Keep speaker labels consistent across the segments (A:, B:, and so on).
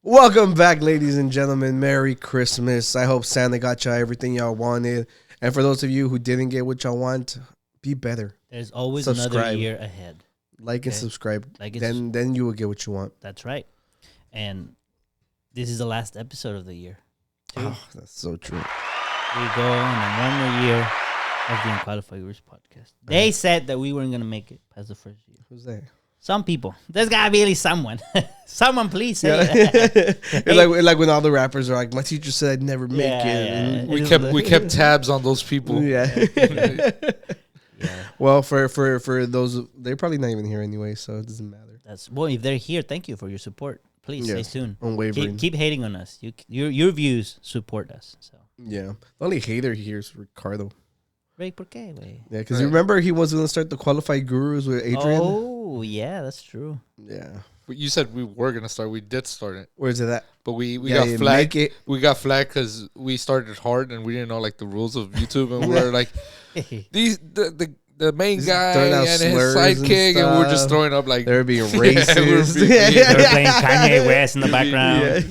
A: Welcome back, ladies and gentlemen. Merry Christmas. I hope Santa got y'all everything y'all wanted. And for those of you who didn't get what y'all want, be better.
B: There's always another year ahead.
A: Like and subscribe. Then you will get what you want.
B: That's right. And this is the last episode of the year.
A: Oh, that's so true.
B: We go on one more year of the Unqualified Gurus Podcast. They said that we weren't going to make it past the first year.
A: Who's that?
B: Some people. There's got to be at least someone. Someone please say
A: it. It's like when all the rappers are like, my teacher said I'd never make it. And
C: we kept tabs on those people.
A: Yeah. Well, for those, they're probably not even here anyway, so it doesn't matter.
B: Well, if they're here, thank you for your support. Please stay tuned.
A: Unwavering.
B: Keep hating on us. Your views support us. So
A: yeah. The only hater here is Ricardo.
B: Right, ¿por qué, güey?
A: Yeah, because you remember he was going to start the Qualified Gurus with Adrian?
B: Oh, yeah, that's true.
A: Yeah.
C: You said we were going to start. We did start it.
A: Where's it at?
C: But we got flagged. We got flagged because we started hard and we didn't know like the rules of YouTube. And we were like, the main guy and his sidekick, and we're just throwing up like
A: they're being racist.
B: They're playing Kanye West in the background.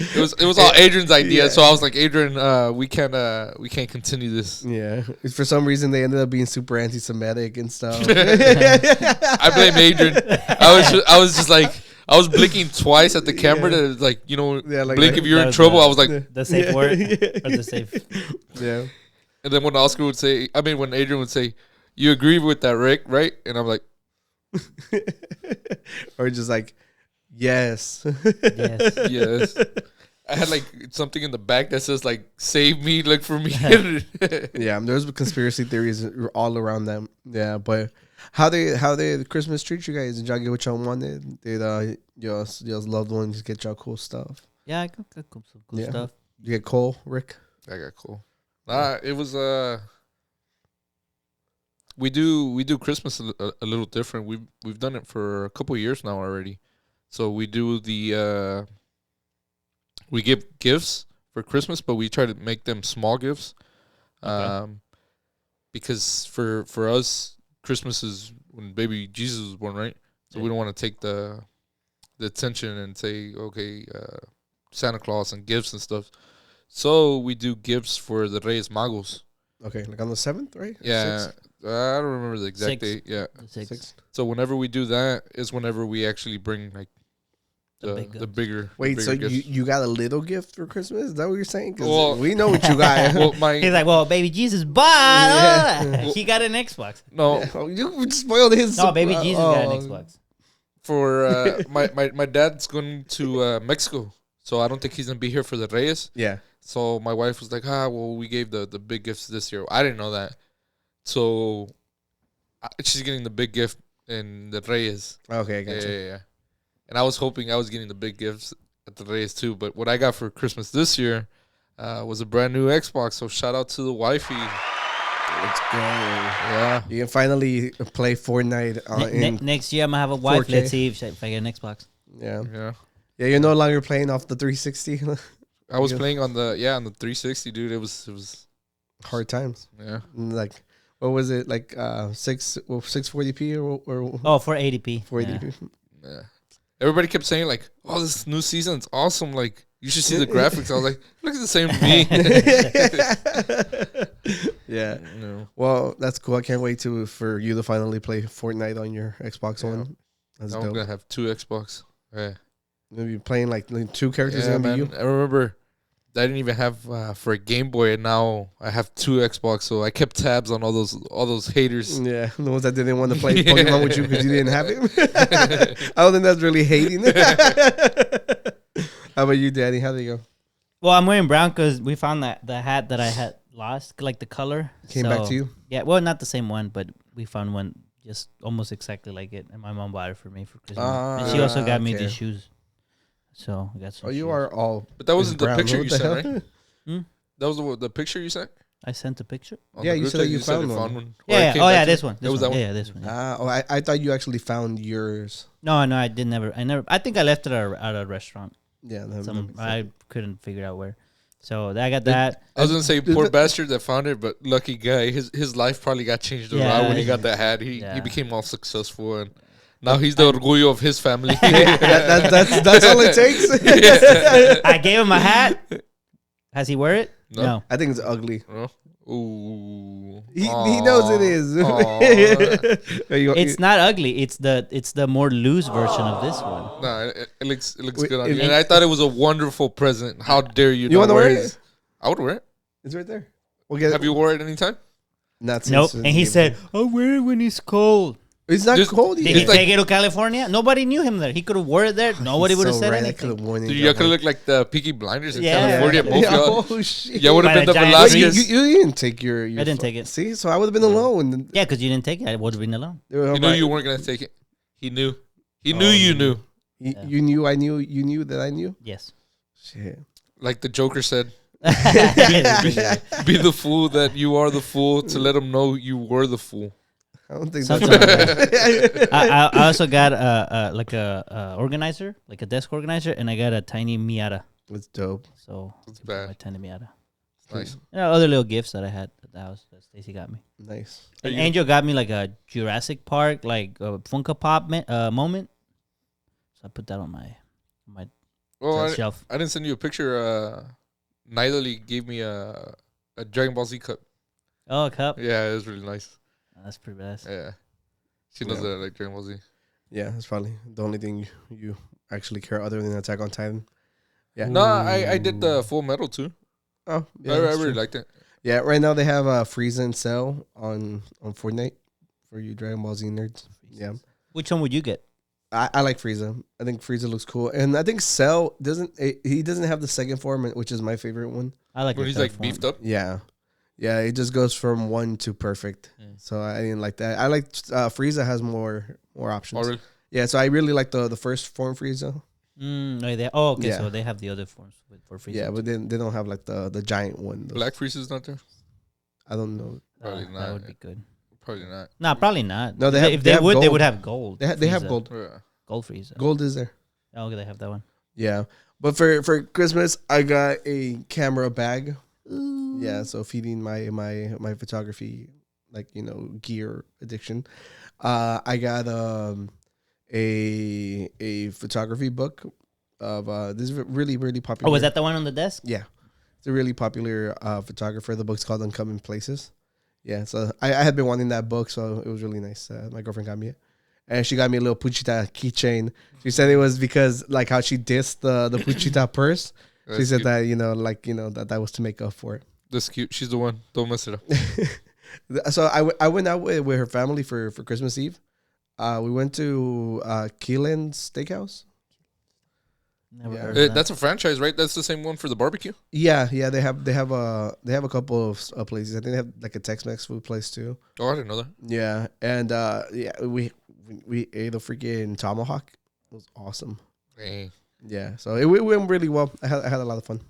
C: It was all Adrian's idea, so I was like, Adrian, we can't continue this.
A: Yeah, for some reason they ended up being super anti-Semitic and stuff.
C: I blame Adrian. I was just like. I was blinking twice at the camera to like blink if you're in trouble. I was like
B: the safe word or the safe.
A: Yeah.
C: And then when when Adrian would say, "You agree with that, Rick, right?" And I'm like,
A: or just like, yes.
C: Yes. I had like something in the back that says like, "Save me, look for me."
A: Yeah, there's conspiracy theories all around them. Yeah, but how did Christmas treat you guys? Did y'all get what y'all wanted? Did y'all's loved ones get y'all cool stuff?
B: Yeah, I got some cool stuff.
A: You get cool, Rick?
C: I got cool. It was we do Christmas a little different. We've done it for a couple of years now already. So we do we give gifts for Christmas, but we try to make them small gifts. Okay. Because for us, Christmas is when baby Jesus was born, right? So we don't want to take the attention and say, okay, Santa Claus and gifts and stuff. So we do gifts for the Reyes Magos.
A: Okay, like on the 7th, right?
C: Yeah, I don't remember the exact date. Yeah,
B: 6th.
C: So whenever we do that is whenever we actually bring like the bigger.
A: Wait,
C: the bigger
A: so
C: gifts.
A: you got a little gift for Christmas? Is that what you're saying? Because we know what you got.
B: He's like, well, baby Jesus, but he got an Xbox.
C: No,
A: you spoiled his.
B: No, baby Jesus got an Xbox.
C: For my dad's going to Mexico, so I don't think he's gonna be here for the Reyes.
A: Yeah.
C: So my wife was like, well, we gave the big gifts this year. I didn't know that. So she's getting the big gift in the Reyes.
A: Okay, I got you.
C: Yeah. And I was hoping I was getting the big gifts at the Reyes too. But what I got for Christmas this year was a brand new Xbox. So shout out to the wifey.
A: Let's go.
C: Yeah.
A: You can finally play Fortnite.
B: Next year, I'm going to have a wife.
A: 4K.
B: Let's see if I get an Xbox.
A: Yeah.
C: Yeah.
A: Yeah, you're no longer playing off the 360.
C: I was playing on the 360, dude. It was
A: hard times.
C: Yeah.
A: Like, what was it? Like 640p or
B: 480p.
A: 480p.
C: Yeah. Everybody kept saying like, "Oh, this new season's awesome! Like, you should see the graphics." I was like, "Looks the same to me."
A: Yeah.
C: No.
A: Well, that's cool. I can't wait for you to finally play Fortnite on your Xbox One. That's
C: I'm
A: dope.
C: gonna have 2 Xbox. Yeah.
A: Maybe playing like 2 characters.
C: Yeah,
A: gonna be
C: man.
A: you.
C: I remember I didn't even have for a Game Boy, and now I have 2 Xbox. So I kept tabs on all those haters.
A: Yeah, the ones that didn't want to play Pokemon with you because you didn't have it. I don't think that's really hating. How about you, Daddy? How do you go?
B: Well, I'm wearing brown because we found that the hat that I had lost, like the color.
A: Came back to you?
B: Yeah, well, not the same one, but we found one just almost exactly like it, and my mom bought it for me for Christmas. And she also got me the shoes. So I got some.
A: Oh, you
B: shoes.
A: are all.
C: But that wasn't the
A: brown.
C: picture
A: What
C: you
A: the
C: sent,
A: hell?
C: right? That was the picture you sent?
B: I sent a picture.
C: On
A: Yeah,
C: the
A: you
C: group
A: said
C: chat?
A: you found one.
B: Yeah. Oh, yeah, this one.
C: It was that one?
B: Yeah, this one. Yeah.
A: I thought you actually found yours.
B: No, I did never. I think I left it at a restaurant.
A: Yeah,
B: I couldn't figure out where. So I got that.
C: I was gonna say poor bastard that found it, but lucky guy. His life probably got changed around when he got that hat. He became all successful, and Now he's the orgullo of his family.
A: That's all it takes.
B: I gave him a hat. Has he wear it? No.
A: I think it's ugly.
C: Oh. Ooh.
A: He knows it is.
B: It's not ugly. It's the more loose version of this one.
C: Nah, it looks good on you. And I thought it was a wonderful present. How dare you?
A: You want to wear it?
C: I would wear it.
A: It's right there. We'll get
C: Have you wore it anytime?
A: Not since.
B: Nope. And he said, "I'll wear it when it's cold."
A: It's not cold.
B: Did he take it to California? Nobody knew him there. He could have wore it there. Nobody would have said anything.
C: Dude, you could look like the Peaky Blinders in California.
A: Oh shit!
C: Yeah, would have been the Velasquez.
A: You didn't take your.
B: I didn't take it.
A: See, so I would have been alone.
B: Yeah, because you didn't take it. I would have been alone.
C: He knew you weren't gonna take it. He knew. He knew you knew.
A: You knew I knew. You knew that I knew.
B: Yes.
A: Shit.
C: Like the Joker said. Be the fool that you are the fool to let them know you were the fool.
A: I don't think
B: Something
A: that's
B: I also got like a organizer, like a desk organizer, and I got a tiny Miata.
A: That's dope.
B: So
C: That's bad.
B: My tiny Miata.
C: Nice.
B: Other little gifts that I had at the house that Stacie got me.
A: Nice.
B: And Angel got me like a Jurassic Park, like a Funko Pop moment. So I put that on my shelf.
C: I didn't send you a picture. Nidally gave me a Dragon Ball Z cup.
B: Oh, a cup?
C: Yeah, it was really nice.
B: Oh, that's pretty badass.
C: Yeah. She knows that I like Dragon Ball Z.
A: Yeah, that's probably the only thing you actually care other than Attack on Titan. Yeah.
C: No, I did the Full Metal too.
A: Oh, yeah,
C: I really liked it.
A: Yeah, right now they have Frieza and Cell on Fortnite for you Dragon Ball Z nerds. Yeah.
B: Which one would you get?
A: I like Frieza. I think Frieza looks cool, and I think Cell doesn't have the second form, which is my favorite one.
B: I like
C: when he's like beefed up.
A: Yeah, it just goes from 1 to perfect. So I didn't like that. I like Frieza has more options.
C: Oh, really?
A: Yeah, so I really like the first form Frieza.
B: Okay,
A: Yeah.
B: so they have the other forms for Frieza.
A: Yeah, but then they don't have like the giant one.
C: Black Frieza's not there.
A: I don't know.
C: Probably not.
B: That would be good.
C: Probably not.
B: No, probably not.
A: No,
B: If they would have gold.
A: They have gold.
C: Yeah.
B: Gold Frieza.
A: Gold is there.
B: Oh, okay, they have that one.
A: Yeah, but for Christmas I got a camera bag. Ooh. Yeah, so feeding my photography gear addiction. I got a photography book of this is really popular.
B: Oh, was that the one on the desk?
A: Yeah, it's a really popular photographer. The book's called Uncommon Places. Yeah, so I had been wanting that book, so it was really nice. My girlfriend got me it. And she got me a little Puchita keychain. She said it was because like how she dissed the Puchita purse.
C: That's
A: she said
C: cute.
A: that that was to make up for it.
C: That's cute. She's the one. Don't mess it up.
A: So I went out with her family for Christmas Eve. We went to Keelan's Steakhouse.
B: Never heard of that.
C: That's a franchise, right? That's the same one for the barbecue.
A: Yeah. They have a couple of places. I think they have like a Tex-Mex food place too.
C: Oh, I didn't know that.
A: Yeah, and we ate a freaking tomahawk. It was awesome.
C: Dang.
A: Yeah, so it went really well. I had a lot of fun.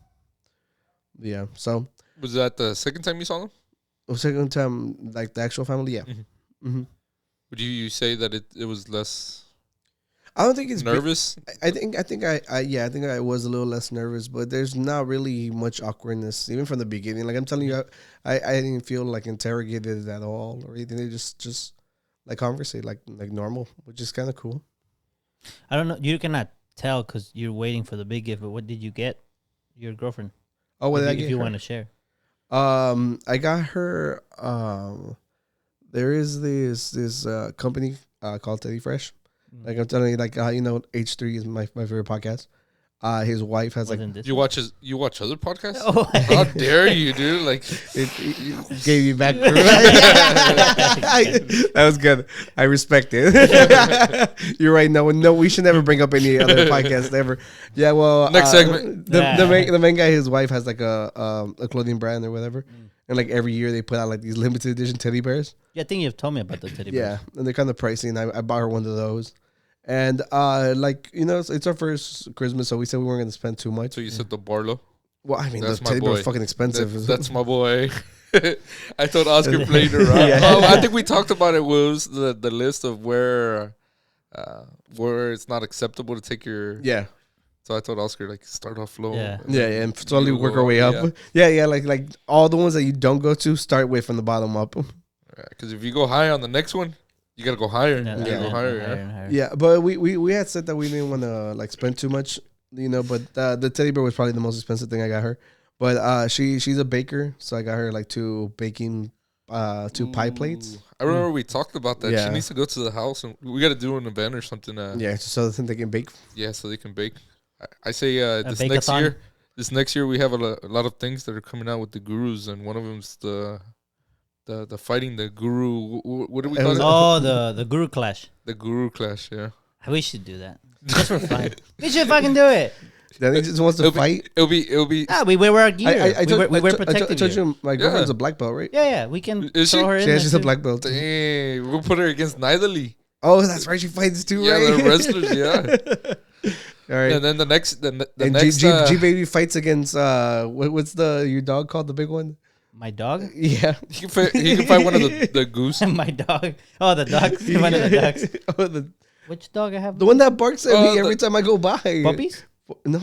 A: Yeah, so
C: Was that the second time you saw them?
A: the second time, like the actual family, yeah. Mm-hmm.
C: Would you say that it was less
A: I don't think it's
C: nervous?
A: I think I was a little less nervous, but there's not really much awkwardness even from the beginning. Like I'm telling you, I didn't feel like interrogated at all or anything. They just like conversate like normal, which is kind of cool.
B: I don't know. You cannot tell because you're waiting for the big gift. But what did you get your girlfriend?
A: Oh, what did I get?
B: If you
A: her?
B: want to share.
A: I got her. There is this company called Teddy Fresh. Like I'm telling you, like H3 is my favorite podcast. His wife has
C: You watch other podcasts?
B: Oh,
C: how dare you, dude? Like
A: it gave you back. That was good. I respect it. You're right. No, we should never bring up any other podcast ever. Yeah, well,
C: next segment.
A: The main guy, his wife has like a clothing brand or whatever, and like every year they put out like these limited edition teddy bears.
B: Yeah, I think you've told me about the teddy bears.
A: Yeah, and they're kind of pricey, and I bought her one of those. And it's our first Christmas, so we said we weren't gonna spend too much.
C: So you said the bar low?
A: Well, I mean,
C: That's
A: the teddy bear
C: boy.
A: was fucking expensive.
C: That's my boy. I thought Oscar played around.
A: Yeah.
C: I think we talked about it. Was the list of where it's not acceptable to take your.
A: Yeah.
C: So I told Oscar like start off low.
B: Yeah.
A: And slowly work our way up. Yeah. Like all the ones that you don't go to, start with from the bottom up.
C: Because if you go high on the next one, You gotta go higher.
B: Yeah,
C: You gotta go higher. Yeah.
B: and higher.
A: Yeah, but we had said that we didn't want to like spend too much, you know. But the teddy bear was probably the most expensive thing I got her. But she's a baker, so I got her like two pie plates.
C: I remember we talked about that.
A: Yeah.
C: She needs to go to the house, and we got to do an event or something.
A: Yeah, so they can bake.
C: Yeah, so they can bake. I say this
B: bake-a-thon.
C: next year we have a lot of things that are coming out with the gurus, and one of them's the fighting the guru. What do we call it?
B: Oh, the Guru Clash.
C: The guru clash. Yeah.
B: We should do that. Just for fun. We should fucking do it.
A: Danny just wants to fight.
C: It'll be.
B: Ah, we wear our gear. We wear
A: I
B: protective
A: told
B: gear.
A: you my girlfriend's a black belt, right?
B: Yeah, we can
C: Is
B: throw
C: she?
B: her in.
A: Yeah,
B: there
A: she's a
B: too.
A: black belt.
C: Dang, we'll put her against Nitherly.
A: Oh, that's right. She fights too,
C: Yeah,
A: right?
C: they're wrestlers. Yeah.
A: All right.
C: And then the next.
A: G baby fights against what's your dog called, the big one?
B: My dog?
A: Yeah.
C: He can fight one of the goose.
B: My dog. Oh, the dogs. One of the dogs.
A: Oh, the
B: Which dog I have?
A: one that barks at me
C: Oh,
A: every time I go by.
B: Puppies?
A: No,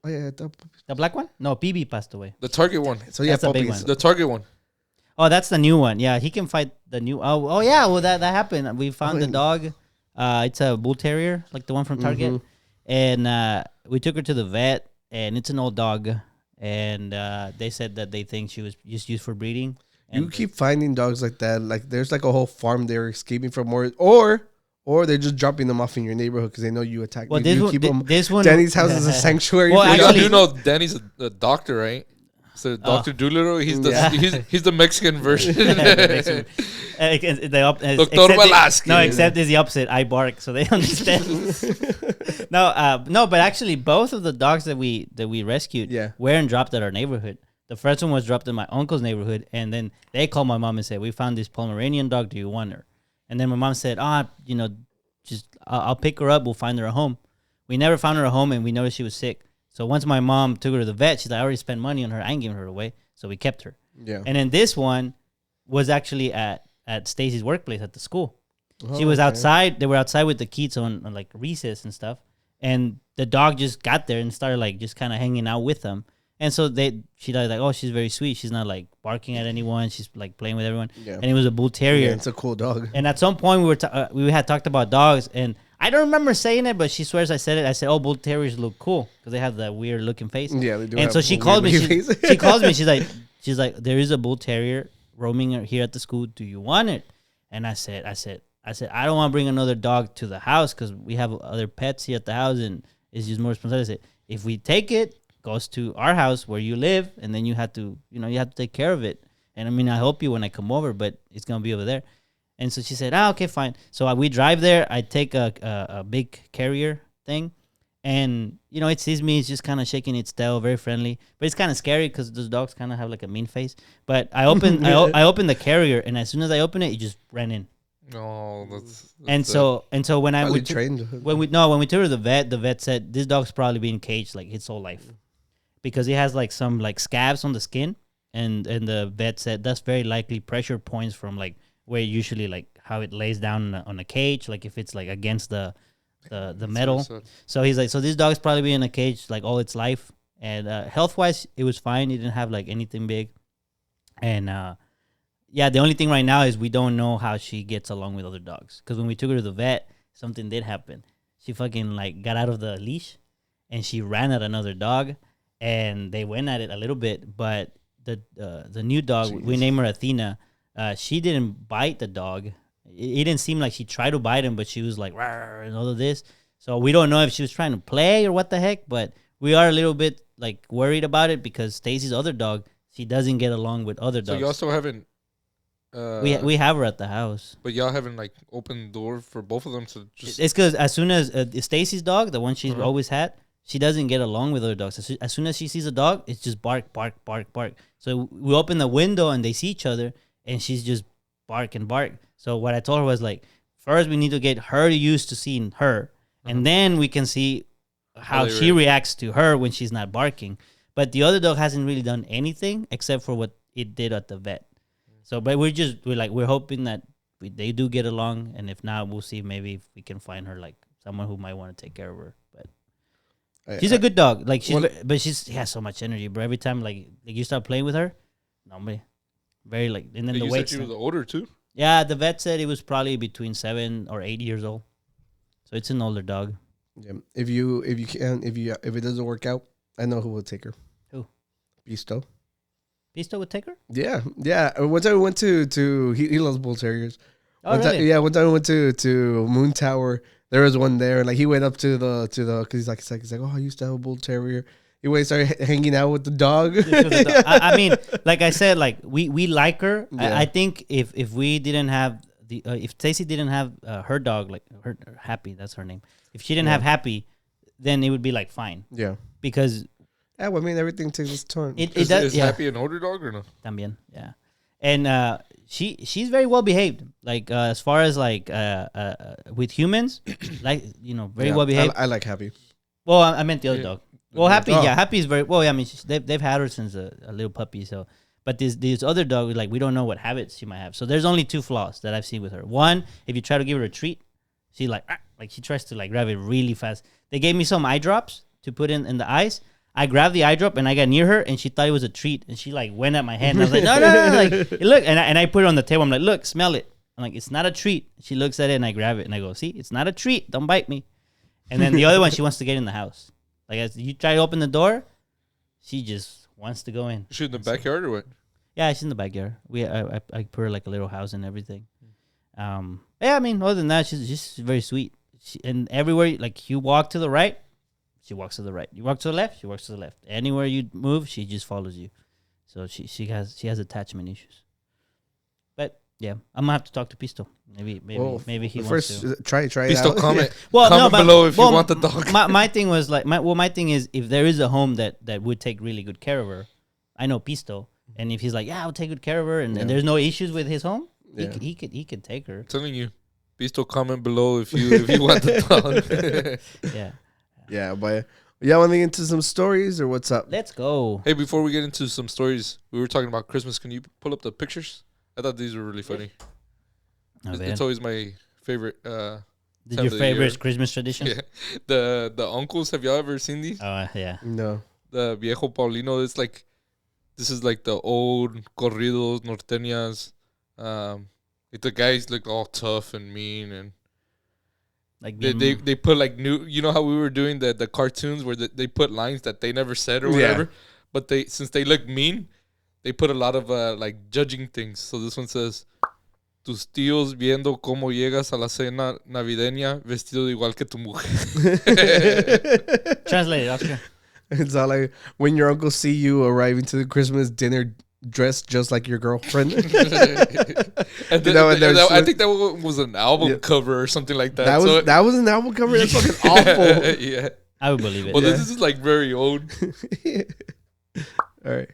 A: yeah,
B: The black one? No, BB passed away.
C: The Target one.
A: so yeah,
B: That's a big
A: puppies.
B: one.
C: The Target one.
B: Oh, that's the new one. Yeah, he can fight the new. Oh yeah. Well, that happened. We found the dog. It's a bull terrier, like the one from Target, and we took her to the vet, and it's an old dog, and they said that they think she was just used for breeding.
A: You keep finding dogs like that. Like there's like a whole farm they're escaping from, or they're just dropping them off in your neighborhood because they know you attack.
B: Well,
A: you
B: this one,
A: keep them.
B: this one.
A: Danny's house is a sanctuary.
B: Well,
A: for
C: Well,
B: actually-
C: you do know Danny's a doctor, right? So Dr. Doolittle, he's the Mexican version.
B: Doctor
C: Velasquez.
B: No, except is the opposite. I bark, so they understand. No, but actually, both of the dogs that we rescued were and dropped at our neighborhood. The first one was dropped in my uncle's neighborhood, and then they called my mom and said, "We found this Pomeranian dog. Do you want her?" And then my mom said, I'll pick her up. We'll find her a home. We never found her a home, and we noticed she was sick. So once my mom took her to the vet, she's like, I already spent money on her. I ain't giving her away. So we kept her.
A: Yeah.
B: And then this one was actually at Stacie's workplace at the school. She was outside. They were outside with the kids on like recess and stuff. And the dog just got there and started like just kind of hanging out with them. And so she like, oh, she's very sweet. She's not like barking at anyone. She's like playing with everyone. Yeah. And it was a bull terrier.
A: Yeah, it's a cool dog.
B: And at some point we had talked about dogs, and I don't remember saying it, but she swears I said it. I said, "Oh, bull terriers look cool because they have that weird looking face."
A: Yeah, they do.
B: And so she called me. She calls me. She's like, "There is a bull terrier roaming here at the school. Do you want it?" And I said, I don't want to bring another dog to the house because we have other pets here at the house, and it's just more responsibility. I said, if we take it, goes to our house where you live, and then you have to take care of it. And I mean, I help you when I come over, but it's gonna be over there. And so she said, okay, fine. So we drive there. I take a big carrier thing, and it sees me. It's just kind of shaking its tail, very friendly, but it's kind of scary because those dogs kind of have like a mean face. But I opened I opened the carrier, and as soon as I opened it, it just ran in.
C: Oh, that's
B: and so when
A: we trained
B: when we took her to the vet said this dog's probably been caged like its whole life because it has like some like scabs on the skin, and the vet said that's very likely pressure points from like where usually like how it lays down on a cage, like if it's like against the metal. So he's like, so this dog's probably been in a cage like all its life, and health wise it was fine. It didn't have like anything big, and the only thing right now is we don't know how she gets along with other dogs. Because when we took her to the vet, something did happen. She fucking like got out of the leash, and she ran at another dog, and they went at it a little bit. But the new dog, we named her Athena. She didn't bite the dog. It didn't seem like she tried to bite him, but she was like rawr, and all of this. So we don't know if she was trying to play or what the heck. But we are a little bit like worried about it because Stacey's other dog, she doesn't get along with other dogs.
C: So you also haven't.
B: We have her at the house,
C: but y'all haven't like opened the door for both of them to just.
B: It's because as soon as Stacey's dog, the one she's always had, she doesn't get along with other dogs. As soon as she sees a dog, it's just bark, bark, bark, bark. So we open the window and they see each other, and she's just bark and bark. So what I told her was like, first we need to get her used to seeing her, and then we can see how she reacts to her when she's not barking. But the other dog hasn't really done anything except for what it did at the vet. So, but we're hoping that they do get along, and if not, we'll see maybe if we can find her like someone who might want to take care of her. But she's a good dog. Like she has so much energy, bro. Every time like you start playing with her, no, very like, and then
C: You
B: the
C: said
B: weights.
C: she was older too.
B: Yeah, the vet said it was probably between 7 or 8 years old. So it's an older dog.
A: Yeah. If it doesn't work out, I know who will take her.
B: Who?
A: Pisto.
B: Pisto would take her?
A: Yeah. One time we went to he loves bull terriers.
B: Oh, really?
A: One time we went to Moon Tower. There was one there, and like he went up to the because he's like, oh, I used to have a bull terrier. He went and started hanging out with the dog.
B: I mean, like I said, like we like her.
A: Yeah.
B: I think if we didn't have if Stacie didn't have her dog, like her Happy, that's her name. If she didn't have Happy, then it would be like fine.
A: Yeah.
B: Because
A: well, I mean, everything takes its turn.
B: it does.
C: Is Happy an older dog or no?
B: También, yeah. And she's very well behaved. Like as far as like with humans, like very well behaved.
A: I like Happy.
B: Well, I meant the other dog. Well, Happy,
A: Oh.
B: Happy is very well. I mean, they've had her since a little puppy. So, but this other dog, like we don't know what habits she might have. So there's only 2 flaws that I've seen with her. One, if you try to give her a treat, she like she tries to like grab it really fast. They gave me some eye drops to put in the eyes. I grabbed the eye drop and I got near her and she thought it was a treat and she like went at my hand. And I was like, no, like look, and I put it on the table. I'm like, look, smell it. I'm like, it's not a treat. She looks at it and I grab it and I go, see, it's not a treat. Don't bite me. And then the other one, she wants to get in the house. Like as you try to open the door, she just wants to go in.
C: Is she in the backyard or what?
B: Yeah, she's in the backyard. I put her like a little house and everything. Yeah, I mean, other than that, she's very sweet. And everywhere, like you walk to the right, she walks to the right. You walk to the left, she walks to the left. Anywhere you move, she just follows you. So she has attachment issues. But yeah, I'm gonna have to talk to Pisto. Maybe he wants to.
A: Try it
C: Please
A: out.
C: don't comment.
B: Well,
C: Comment
B: no, but,
C: below if
B: well,
C: you want the dog.
B: My thing was like my thing is if there is a home that would take really good care of her, I know Pisto, and if he's like, yeah, I'll take good care of her, and there's no issues with his home, he could take her.
C: I'm telling you. Please don't comment below if you want the dog.
B: Yeah.
A: Yeah, but y'all want to get into some stories or what's up?
B: Let's go.
C: Hey, before we get into some stories, we were talking about Christmas. Can you pull up the pictures? I thought these were really funny. It's always my favorite.
B: Did your favorite Christmas tradition?
C: Yeah. The uncles. Have y'all ever seen these?
B: Oh yeah.
A: No.
C: The viejo Paulino. This is like the old corridos norteñas. Like the guys look all tough and mean, and
B: Like
C: they put like new. You know how we were doing the cartoons where they put lines that they never said or whatever. But since they look mean, they put a lot of like judging things. So this one says, tus tíos viendo cómo llegas a la cena navideña vestido igual que tu mujer.
B: Translate it, Oscar.
A: It's all like when your uncles see you arriving to the Christmas dinner dressed just like your girlfriend.
C: And I think that was an album cover or something like that.
A: That was an album cover. That's fucking awful.
C: Yeah,
B: I would believe it.
C: Well, this is like very old.
A: All right.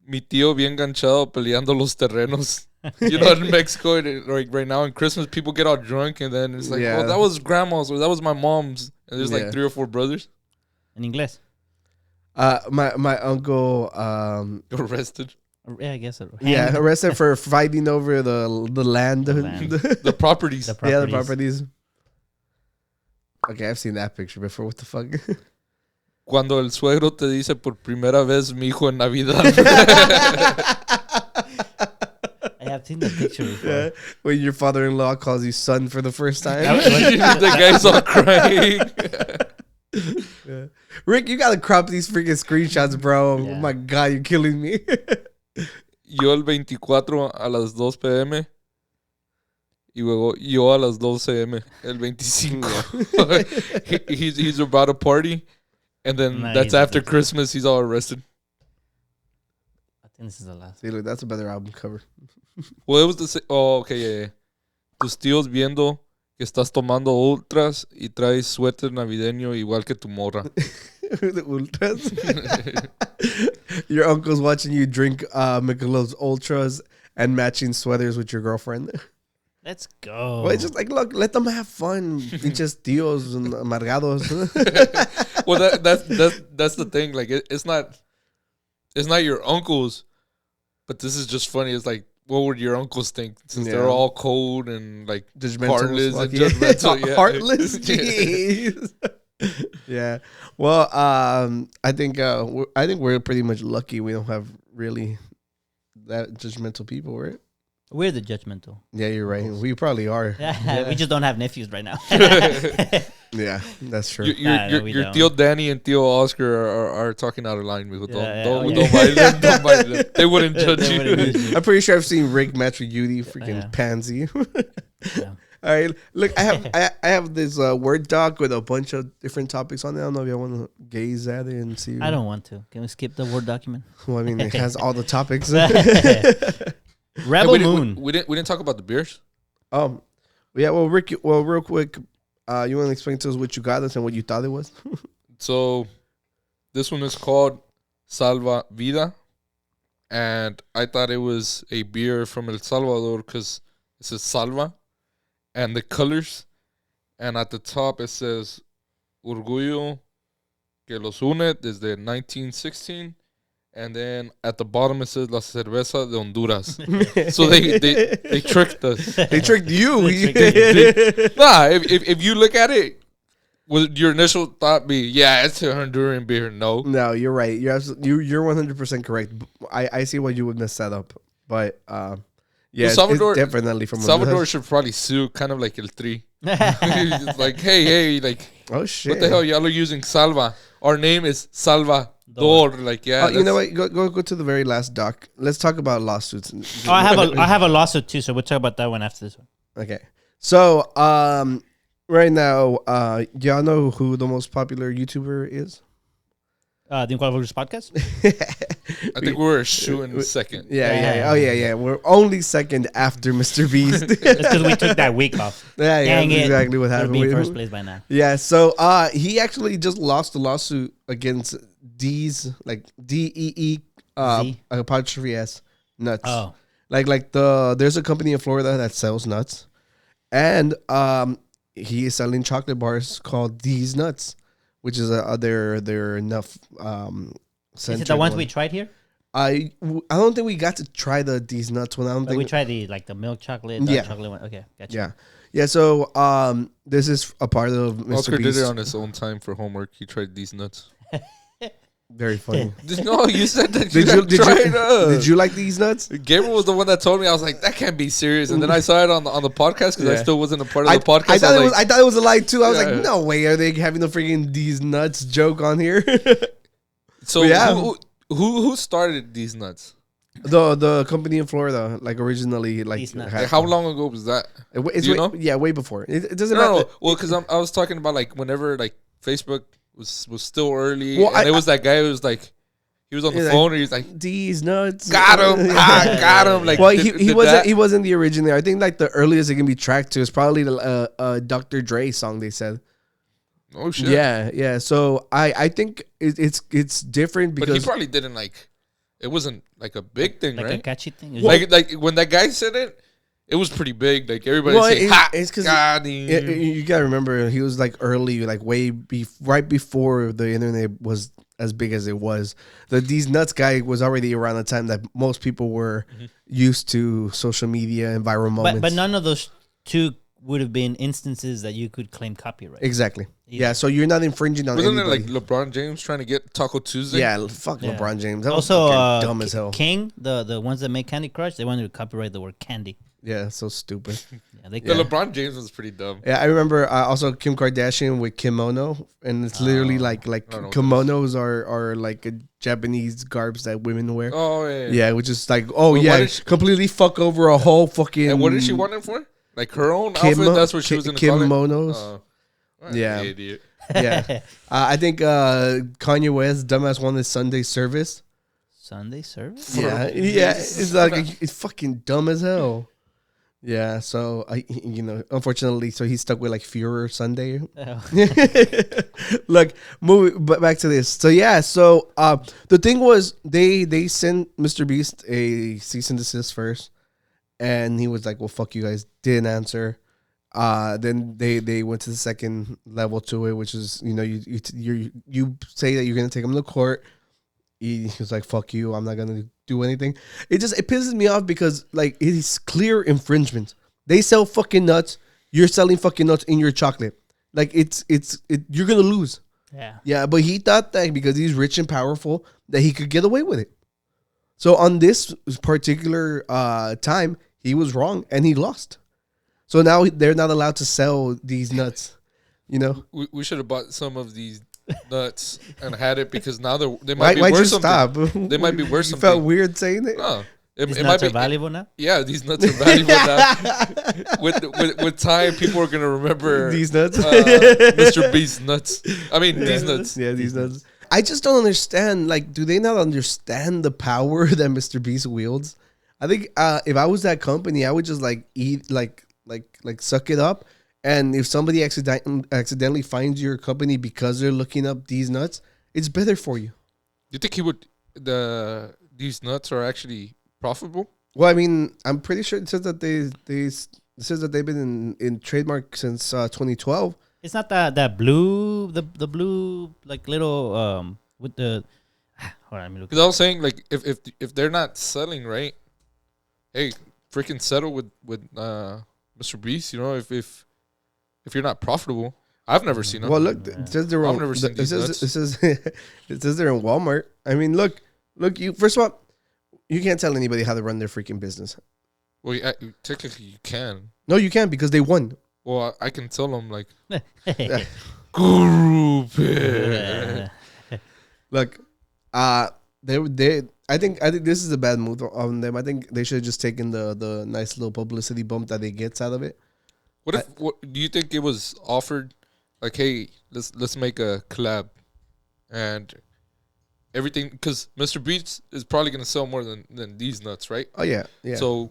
C: Mi tío bien ganchado peleando los terrenos. You know, in Mexico, like right now in Christmas, people get all drunk and then it's like, oh, that was grandma's or that was my mom's. And there's like 3 or 4 brothers.
B: In English.
A: My uncle
C: Arrested.
B: Yeah, I guess.
A: Arrested for fighting over the land.
C: The properties.
A: Yeah, the properties. Okay, I've seen that picture before. What the fuck?
C: Cuando el suegro te dice por primera vez mi hijo en Navidad.
B: I have seen that picture before.
A: Yeah. When your father-in-law calls you son for the first time.
C: The guy's all crying.
A: Yeah. Rick, you gotta crop these freaking screenshots, bro.
B: Yeah.
A: Oh my god, you're killing me.
C: Yo el 24 a las 2 p.m. Y luego yo a las 12 a.m. el 25. he's about to party. And then that's after Christmas. He's all arrested.
B: I think this is the last.
A: See, look, that's a better album cover.
C: Well, it was the same. Oh, okay, yeah. Tus tíos viendo que estás tomando ultras y traes suéter navideño igual que tu morra.
A: The ultras. Your uncle's watching you drink Michelob's ultras and matching sweaters with your girlfriend.
B: Let's go.
A: Well, it's just like, look, let them have fun. Pinches tíos and amargados.
C: Well, that's the thing. Like, it's not your uncles, but this is just funny. It's like, what would your uncles think since they're all cold and like heartless and judgmental? Yeah.
A: Heartless, jeez. Yeah. Well, I think we're pretty much lucky we don't have really that judgmental people, right?
B: We're the judgmental.
A: Yeah, you're right. We probably are.
B: We just don't have nephews right now.
A: Yeah, that's true.
C: Your Tío Danny and Tío Oscar are talking out of line. Don't mind them. Don't mind them. They wouldn't judge you.
A: I'm pretty sure I've seen Rick match with Yudi, freaking pansy. All right, look, I have this Word doc with a bunch of different topics on it. I don't know if you want to gaze at it and see.
B: I don't want to. Can we skip the Word document?
A: Well, I mean, it has all the topics.
B: Revel Moon.
C: We didn't talk about the beers.
A: Yeah. Well, Rick. Well, real quick, you want to explain to us what you got us and what you thought it was?
C: So, this one is called SalvaVida, and I thought it was a beer from El Salvador because it says Salva, and the colors, and at the top it says Orgullo que los une desde 1916. And then at the bottom it says La Cerveza de Honduras. So they tricked us.
A: They tricked you.
C: Nah, if you look at it, would your initial thought be, yeah, it's a Honduran beer? No,
A: you're right. You're 100% correct. I see why you would mess that up, but yeah, well,
C: Salvador,
A: it's definitely from
C: Salvador
A: Honduras.
C: should probably sue, kind of like El Tri. Like, hey, like,
A: oh shit,
C: what the hell, y'all are using Salva? Our name is Salvador. Like, yeah.
A: You know what? Go to the very last doc. Let's talk about lawsuits.
B: I have a lawsuit too, so we'll talk about that one after this one.
A: Okay. So right now, y'all know who the most popular YouTuber is?
B: The Unqualified Gurus Podcast.
C: I think we're shooting second.
A: Yeah. Oh yeah. We're only second after Mr. Beast.
B: It's because we took that week off.
A: Yeah,
B: Dang
A: that's
B: it.
A: exactly what happened.
B: We'll be in first place by now.
A: Yeah. So he actually just lost the lawsuit against Deez, like DEE apostrophe S Nutz.
B: Oh,
A: like there's a company in Florida that sells nuts, and he is selling chocolate bars called Deez Nuts, which is their enough.
B: is it the ones we tried here?
A: I don't think we got to try the Deez Nuts one. I don't think
B: we tried the milk chocolate, dark chocolate one. Okay, gotcha.
A: Yeah. So this is a part of Mr.
C: Oscar
A: Beast.
C: did it on his own time for homework. He tried these nuts.
A: Very funny.
C: No, you said that
A: did you like these nuts?
C: Gabriel was the one that told me. I was like, that can't be serious. And then I saw it on the podcast because I still wasn't a part of the podcast.
A: I thought it was a lie too. I was like, no way are they having the freaking Deez Nuts joke on here?
C: So yeah. Who started Deez Nuts?
A: The company in Florida, like originally, like
C: how long ago was that? Do you know?
A: Yeah, way before. It doesn't matter.
C: No. Well, because I was talking about like whenever like Facebook was still early, and it was that guy who was like, he was on the phone, and he was like,
A: Deez Nuts,
C: got him, got him. Like,
A: well, he wasn't the originator. I think like the earliest it can be tracked to is probably the Dr. Dre song. They said.
C: Oh shit.
A: Yeah. So I think it's different because
C: but he probably didn't like. It wasn't like a big thing,
B: like
C: right?
B: a catchy thing.
C: Like when that guy said it. It was pretty big. Like everybody saying,
A: it's because you gotta remember he was like early, like right before the internet was as big as it was. These Nuts guy was already around the time that most people were used to social media and viral moments.
B: But none of those two would have been instances that you could claim copyright.
A: Exactly. Yeah. So you're not infringing on.
C: Wasn't
A: anybody.
C: it like LeBron James trying to get Taco Tuesday?
A: Yeah. Fuck LeBron James. That
B: also,
A: was dumb as hell.
B: King, the ones that make Candy Crush, they wanted to copyright the word candy.
A: Yeah, so stupid.
C: LeBron James was pretty dumb.
A: Yeah, I remember also Kim Kardashian with kimono, and it's literally like kimonos are like a Japanese garbs that women wear.
C: Oh yeah.
A: Yeah, which is like completely fuck over a whole fucking.
C: And what did she want it for? Like her own outfit? That's what she was gonna call it.
A: Kimonos. Yeah.
C: Idiot.
A: Yeah. I think Kanye West dumbass wanted Sunday service.
B: Sunday service?
A: Yeah. It's like it's fucking dumb as hell. Yeah, so unfortunately, so he's stuck with like Führer Sunday.
B: Oh.
A: Look, back to this. So the thing was they sent Mr. Beast a cease and desist first, and he was like, "Well, fuck you guys," didn't answer. Then they went to the second level to it, which is you say that you're gonna take him to court. He was like, "Fuck you! I'm not gonna do anything." It pisses me off because like it is clear infringement. They sell fucking nuts. You're selling fucking nuts in your chocolate. Like you're gonna lose. Yeah. But he thought that because he's rich and powerful that he could get away with it. So on this particular time, he was wrong and he lost. So now they're not allowed to sell these nuts. You know,
C: we should have bought some of these nuts and had it because now they might be
A: why'd you
C: worth something.
A: stop?
C: They might be worth
A: You
C: something.
A: felt weird saying it.
C: No,
B: These
C: it
B: nuts
C: might
B: are
C: be
B: valuable now.
C: Yeah, these nuts are valuable now. With time, people are gonna remember
A: These nuts,
C: Mr. Beast's nuts. I mean, these nuts.
A: Yeah, these nuts. I just don't understand. Like, do they not understand the power that Mr. Beast wields? I think if I was that company, I would just like eat, like suck it up. And if somebody accidentally finds your company because they're looking up these nuts, it's better for you.
C: You think these nuts are actually profitable?
A: Well, I mean, I'm pretty sure it says that it says that they've been in trademark since 2012.
B: It's not that blue, the blue like little with the. Hold on, let me look.
C: Because I was saying like if they're not selling right, hey, freaking settle with Mr. Beast. You know, if you're not profitable, I've never seen them.
A: Well, look, it says they're
C: I've never seen these nuts.
A: It says it says they're in Walmart. I mean, look. You first of all, you can't tell anybody how to run their freaking business.
C: Well, technically you can.
A: No, you can't because they won.
C: Well, I can tell them like,
A: Look, they. I think this is a bad move on them. I think they should have just taken the nice little publicity bump that they gets out of it.
C: What do you think it was offered? Like, hey, let's make a collab, and everything because Mr. Beast is probably gonna sell more than these nuts, right?
A: Oh yeah.
C: So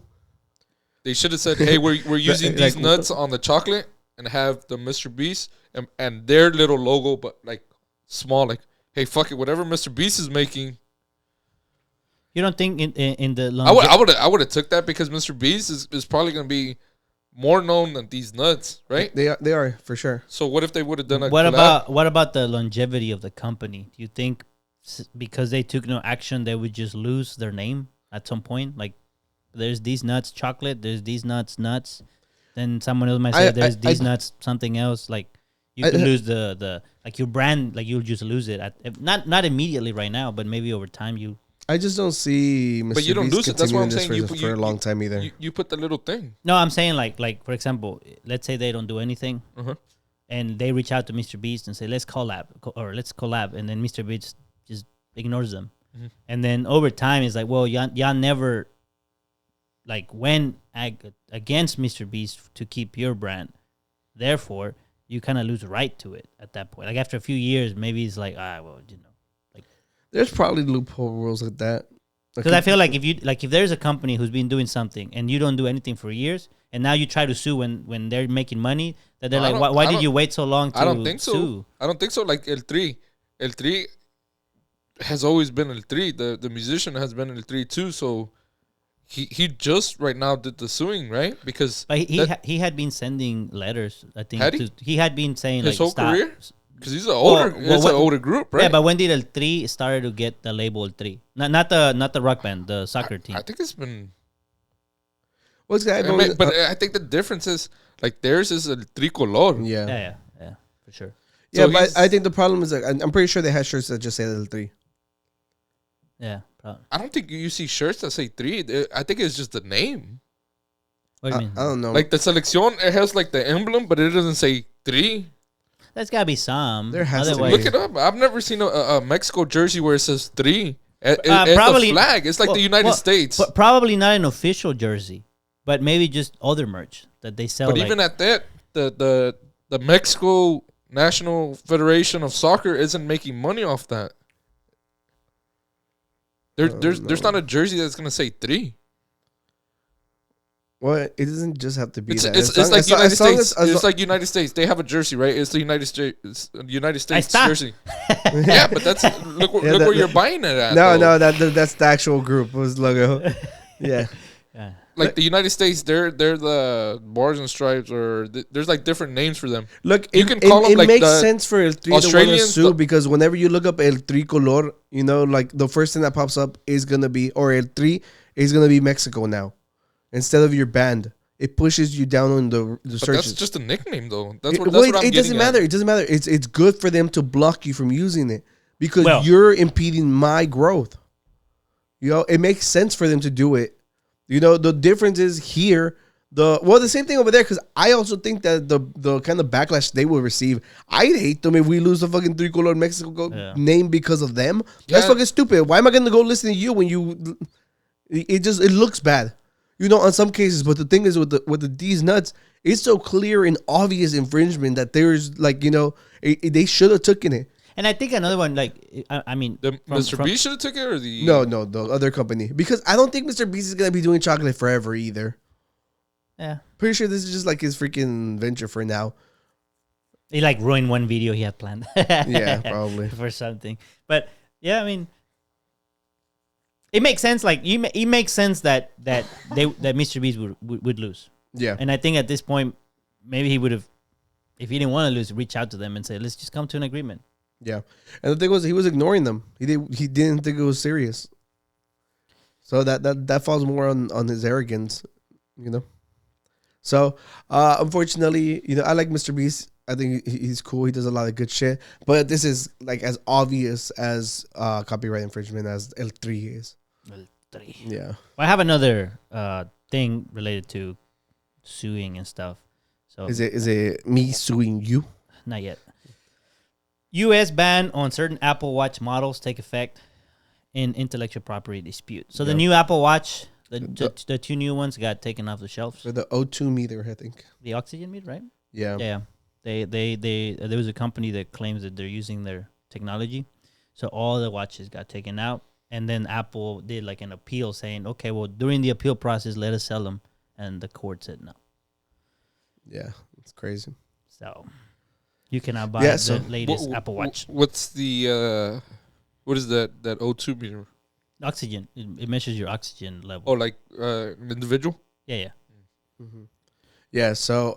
C: they should have said, hey, we're using these nuts on the chocolate and have the Mr. Beast and their little logo, but like small. Like, hey, fuck it, whatever Mr. Beast is making.
B: You don't think in the
C: I would have took that because Mr. Beast is probably gonna be more known than these nuts, right?
A: They are for sure.
C: So what if they would have done a
B: what
C: collab?
B: about the longevity of the company? Do you think because they took no action, they would just lose their name at some point? Like, there's these nuts chocolate, there's these nuts. Then someone else might say there's these nuts something else. Like, you could lose the like your brand. Like, you'll just lose it not immediately right now, but maybe over time you.
A: I just don't see Mr.
C: But you don't
A: Beast
C: lose it. That's what I'm
A: continuing
C: saying.
A: for a long time either.
C: You put the little thing.
B: No, I'm saying like for example, let's say they don't do anything, and they reach out to Mr. Beast and say let's collab, and then Mr. Beast just ignores them, and then over time it's like, well, y'all never like went against Mr. Beast to keep your brand, therefore you kind of lose right to it at that point. Like, after a few years, maybe it's like, well, you know.
A: There's probably loophole rules like that.
B: Because I feel like if there's a company who's been doing something and you don't do anything for years, and now you try to sue when they're making money, that they're like, why did you wait so long to sue?
C: I don't think so. I don't think so. Like El Tri has always been El Tri. The musician has been El Tri too. So he just right now did the suing, right? Because
B: but he had been sending letters. I think
C: had he?
B: He had been saying
C: his
B: like
C: whole
B: stop.
C: career. Because he's an older, it's an older group, right?
B: Yeah, but when did El Tri started to get the label El Tri? Not the rock band, the soccer team.
C: I think it's been.
A: What's that?
C: But I think the difference is like theirs is El Tricolor.
A: Yeah,
B: for sure.
A: Yeah,
C: So
A: but I think the problem is like I'm pretty sure they had shirts that just say El Tri.
B: Yeah, probably.
C: I don't think you see shirts that say Tri. I think it's just the name.
B: What do you mean?
A: I don't know.
C: Like the Selección, it has like the emblem, but it doesn't say Tri.
B: There's gotta be some.
A: There has to be.
C: Look it up. I've never seen a Mexico jersey where it says Tri. It's
B: probably
C: a flag. It's like the United States.
B: But probably not an official jersey, but maybe just other merch that they sell.
C: But even at that, the Mexico National Federation of Soccer isn't making money off that. There's not a jersey that's gonna say Tri.
A: Well, it doesn't just have to be that.
C: It's like United States. It's like United States. They have a jersey, right? It's the United States jersey. Yeah, but that's look where you're buying it at.
A: No, that's the actual group was logo. Yeah.
C: Like the United States, they're the bars and stripes, or there's like different names for them.
A: Look,
C: you can call them
A: it
C: like
A: makes
C: the
A: sense for El Tri to want to sue because whenever you look up El Tricolor, you know, like the first thing that pops up is gonna be, or El Tri is gonna be Mexico now. Instead of your band, it pushes you down on the searches.
C: That's just a nickname, though. That's what
A: it doesn't matter. It doesn't matter. It's good for them to block you from using it because you're impeding my growth. You know, it makes sense for them to do it You know, the difference is here. The same thing over there, because I also think that the kind of backlash they will receive, I'd hate them if we lose the fucking Three Color Mexico name because of them. That's fucking stupid. Why am I gonna go listen to you when you? It looks bad, you know, on some cases. But the thing is with the Deez Nutz, it's so clear and obvious infringement that there's like, you know, they should have taken it.
B: And I think another one, like, I mean,
C: Mr. Beast should have took it, or the
A: no, the other company, because I don't think Mr. Beast is gonna be doing chocolate forever either.
B: Yeah,
A: pretty sure this is just like his freaking venture for now.
B: He like ruined one video he had planned.
A: Yeah, probably
B: for something. But yeah, I mean, it makes sense. Like it makes sense that Mr. Beast would lose. Yeah, and I think at this point, maybe he would have, if he didn't want to lose, reach out to them and say, "Let's just come to an agreement."
A: Yeah, and the thing was, he was ignoring them. He didn't think it was serious. So that falls more on his arrogance, you know. So, unfortunately, you know, I like Mr. Beast. I think he's cool. He does a lot of good shit. But this is like as obvious as copyright infringement as L3 is.
B: L3.
A: Yeah.
B: Well, I have another thing related to suing and stuff. So
A: is it me suing you?
B: Not yet. U.S. ban on certain Apple Watch models take effect in intellectual property dispute. So the new Apple Watch. The two new ones got taken off the shelves.
A: For the O2 meter, I think.
B: The oxygen meter, right?
A: Yeah.
B: Yeah. They there was a company that claims that they're using their technology. So all the watches got taken out. And then Apple did like an appeal saying, okay, well, during the appeal process, let us sell them. And the court said no.
A: Yeah, it's crazy.
B: So you cannot buy the latest Apple Watch.
C: What's the, what is that O2 meter?
B: Oxygen. It measures your oxygen level.
C: Oh, like an individual?
B: Yeah.
A: Mm-hmm. Yeah, so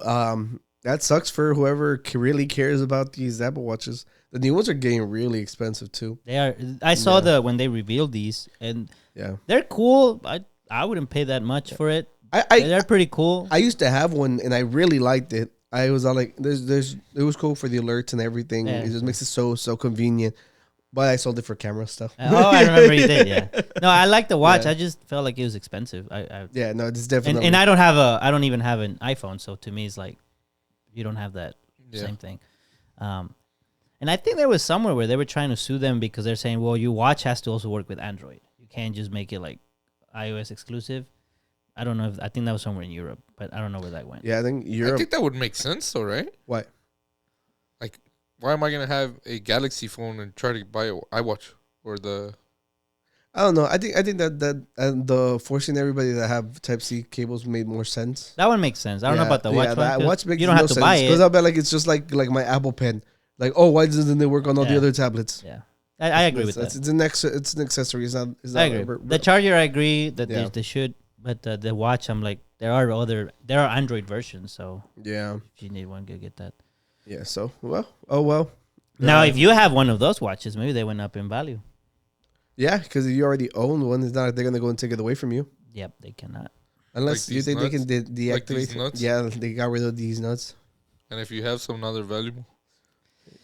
A: that sucks for whoever really cares about these Apple Watches. The new ones are getting really expensive too.
B: They are. I saw when they revealed these, and they're cool. I wouldn't pay that much for it. They're pretty cool.
A: I used to have one, and I really liked it. I was all like, it was cool for the alerts and everything. Yeah. It just makes it so convenient. But I sold it for camera stuff.
B: Oh, I remember you did. Yeah. No, I like the watch. Yeah. I just felt like it was expensive.
A: Yeah, no, it's definitely.
B: And I don't even have an iPhone, so to me, it's like you don't have that same thing. And I think there was somewhere where they were trying to sue them because they're saying, well, your watch has to also work with Android. You can't just make it like iOS exclusive. I don't know I think that was somewhere in Europe, but I don't know where that went.
A: Yeah, I think Europe.
C: I think that would make sense, though, right?
A: What?
C: Like, why am I gonna have a Galaxy phone and try to buy an iWatch or the?
A: I don't know. I think that the forcing everybody to have Type C cables made more sense.
B: That one makes sense. I don't know about the watch.
A: That watch makes
B: you don't have to buy it
A: because I'll bet like it's just like my Apple Pen. Like, oh, why doesn't it work on all the other tablets?
B: Yeah, I agree with that.
A: It's an accessory. It's not.
B: I agree. The charger, I agree that they should, but the watch, I'm like, there are Android versions, so if you need one, go get that.
A: Yeah. So well.
B: Now, if you have one of those watches, maybe they went up in value.
A: Yeah, because if you already own one, it's not like they're gonna go and take it away from you.
B: Yep, they cannot.
A: Unless you think they can deactivate.
C: Like
A: yeah, they got rid of these nuts.
C: And if you have some other valuable.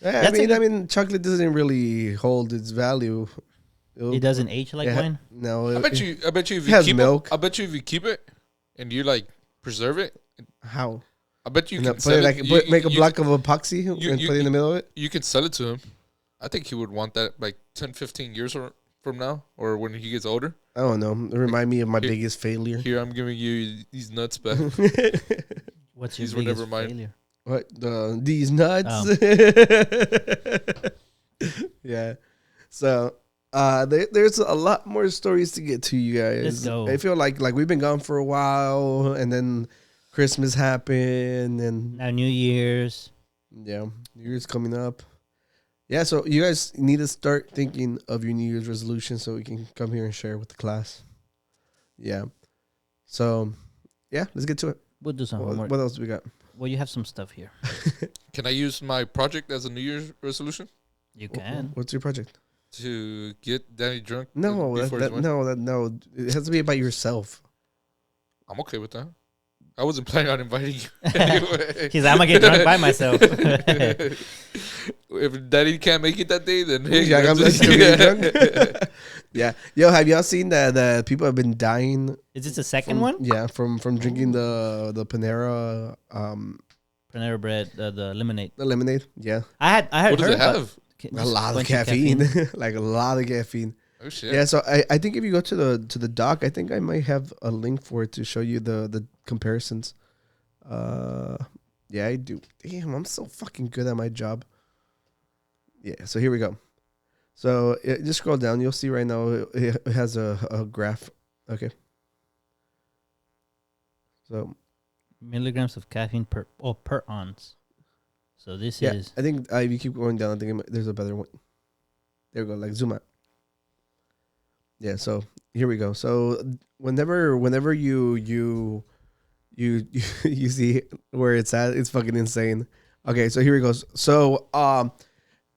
A: Yeah, I mean, chocolate doesn't really hold its value.
B: It doesn't age like wine.
A: No,
C: I bet you if you keep milk. I bet you if you keep it and you like preserve it.
A: How?
C: I bet you can
A: put it like make a block of epoxy and put it in the middle of it.
C: You could sell it to him. I think he would want that like 10, 15 years from now, or when he gets older.
A: I don't know. It remind me of my biggest failure.
C: Here, I'm giving you these nuts back.
B: What's your biggest failure?
A: What these nuts? Oh. Yeah. So there's a lot more stories to get to, you guys.
B: Let's go.
A: I feel like we've been gone for a while, and then Christmas happened, and
B: now New Year's.
A: Yeah, New Year's coming up. Yeah, so you guys need to start thinking of your New Year's resolution so we can come here and share with the class. Yeah. So, yeah, let's get to it.
B: We'll do some homework.
A: What else do we got?
B: Well, you have some stuff here.
C: Can I use my project as a New Year's resolution?
B: You can.
A: What's your project?
C: To get Danny drunk?
A: No, no. It has to be about yourself.
C: I'm okay with that. I wasn't planning on inviting you anyway.
B: He's like, I'm going to get drunk by myself.
C: If Daddy can't make it that day, then hey,
A: Yeah. Yo, have y'all seen that people have been dying?
B: Is this the second
A: from,
B: one?
A: Yeah, from drinking the Panera
B: Panera bread, the lemonade.
A: the lemonade. Yeah.
B: I had
C: What does
B: heard
C: it have?
A: A lot of caffeine. Like a lot of caffeine.
C: Oh shit.
A: Yeah, so I think if you go to the doc, I think I might have a link for it to show you the comparisons. Yeah, I do. Damn, I'm so fucking good at my job. Yeah, so here we go. So just scroll down. You'll see right now it has a graph. Okay. So
B: milligrams of caffeine per ounce. So this
A: yeah,
B: is
A: I think if you keep going down, I think there's a better one. There we go. Like zoom out. Yeah. So here we go. So whenever you see where it's at, it's fucking insane. Okay. So here he goes. So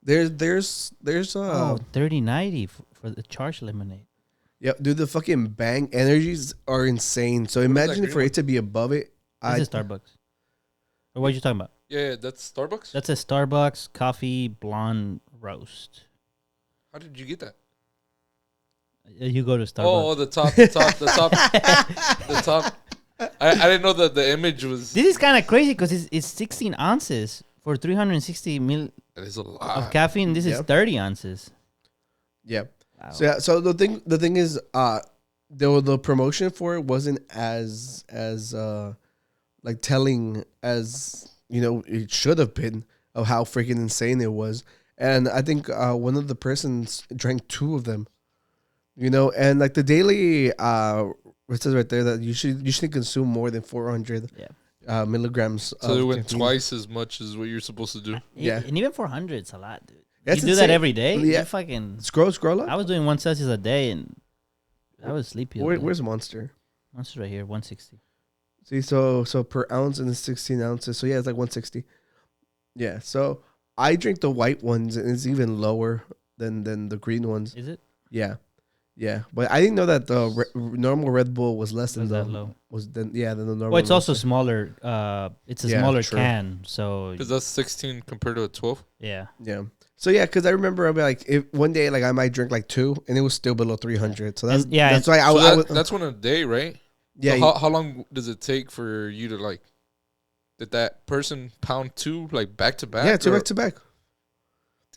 A: there's
B: 3090 for the charged lemonade.
A: Yep, dude, the fucking bang energies are insane. So imagine for it to be above it.
B: This is Starbucks. Or what are you talking about?
C: Yeah, that's Starbucks.
B: That's a Starbucks coffee blonde roast.
C: How did you get that?
B: You go to Starbucks.
C: Oh, the top. I didn't know that the image was.
B: This is kind of crazy because it's 16 ounces for 360 mil
C: That is a
B: of
C: lot.
B: caffeine. This is 30 ounces.
A: Yep.
B: Wow.
A: So yeah, so the thing is, the promotion for it wasn't as like telling as it should have been of how freaking insane it was. And I think one of the persons drank 2 of them. And like the daily, it says right there that you should consume more than 400 milligrams.
C: So it went
A: caffeine.
C: twice as much as what you're supposed to do.
A: Yeah.
B: And even 400 is a lot, dude.
A: That's
B: you do that
A: insane.
B: every day?
A: Yeah.
B: You fucking...
A: Scroll up.
B: I was doing 1 Celsius a day and I was sleepy.
A: Where's Monster?
B: Monster right here, 160.
A: See, so per ounce and it's 16 ounces. So yeah, it's like 160. Yeah. So I drink the white ones and it's even lower than the green ones.
B: Is it?
A: Yeah. Yeah. But I didn't know that the normal Red Bull was less than
B: Was that low?
A: than the normal.
B: Well, it's also
A: Monster.
B: smaller. It's a
A: Yeah,
B: smaller
A: true.
B: can. So
C: Because that's 16 compared to a 12.
B: yeah.
A: Yeah. So yeah, because I remember I'd be like, if one day like I might drink like 2 and it was still below 300. So that's
B: And- yeah,
A: that's why I
C: So
A: was
C: that's one a day, right?
A: yeah.
C: So how long does it take for you to like? Did that person pound 2 like back to back?
A: Yeah, 2
C: or-
A: back to back.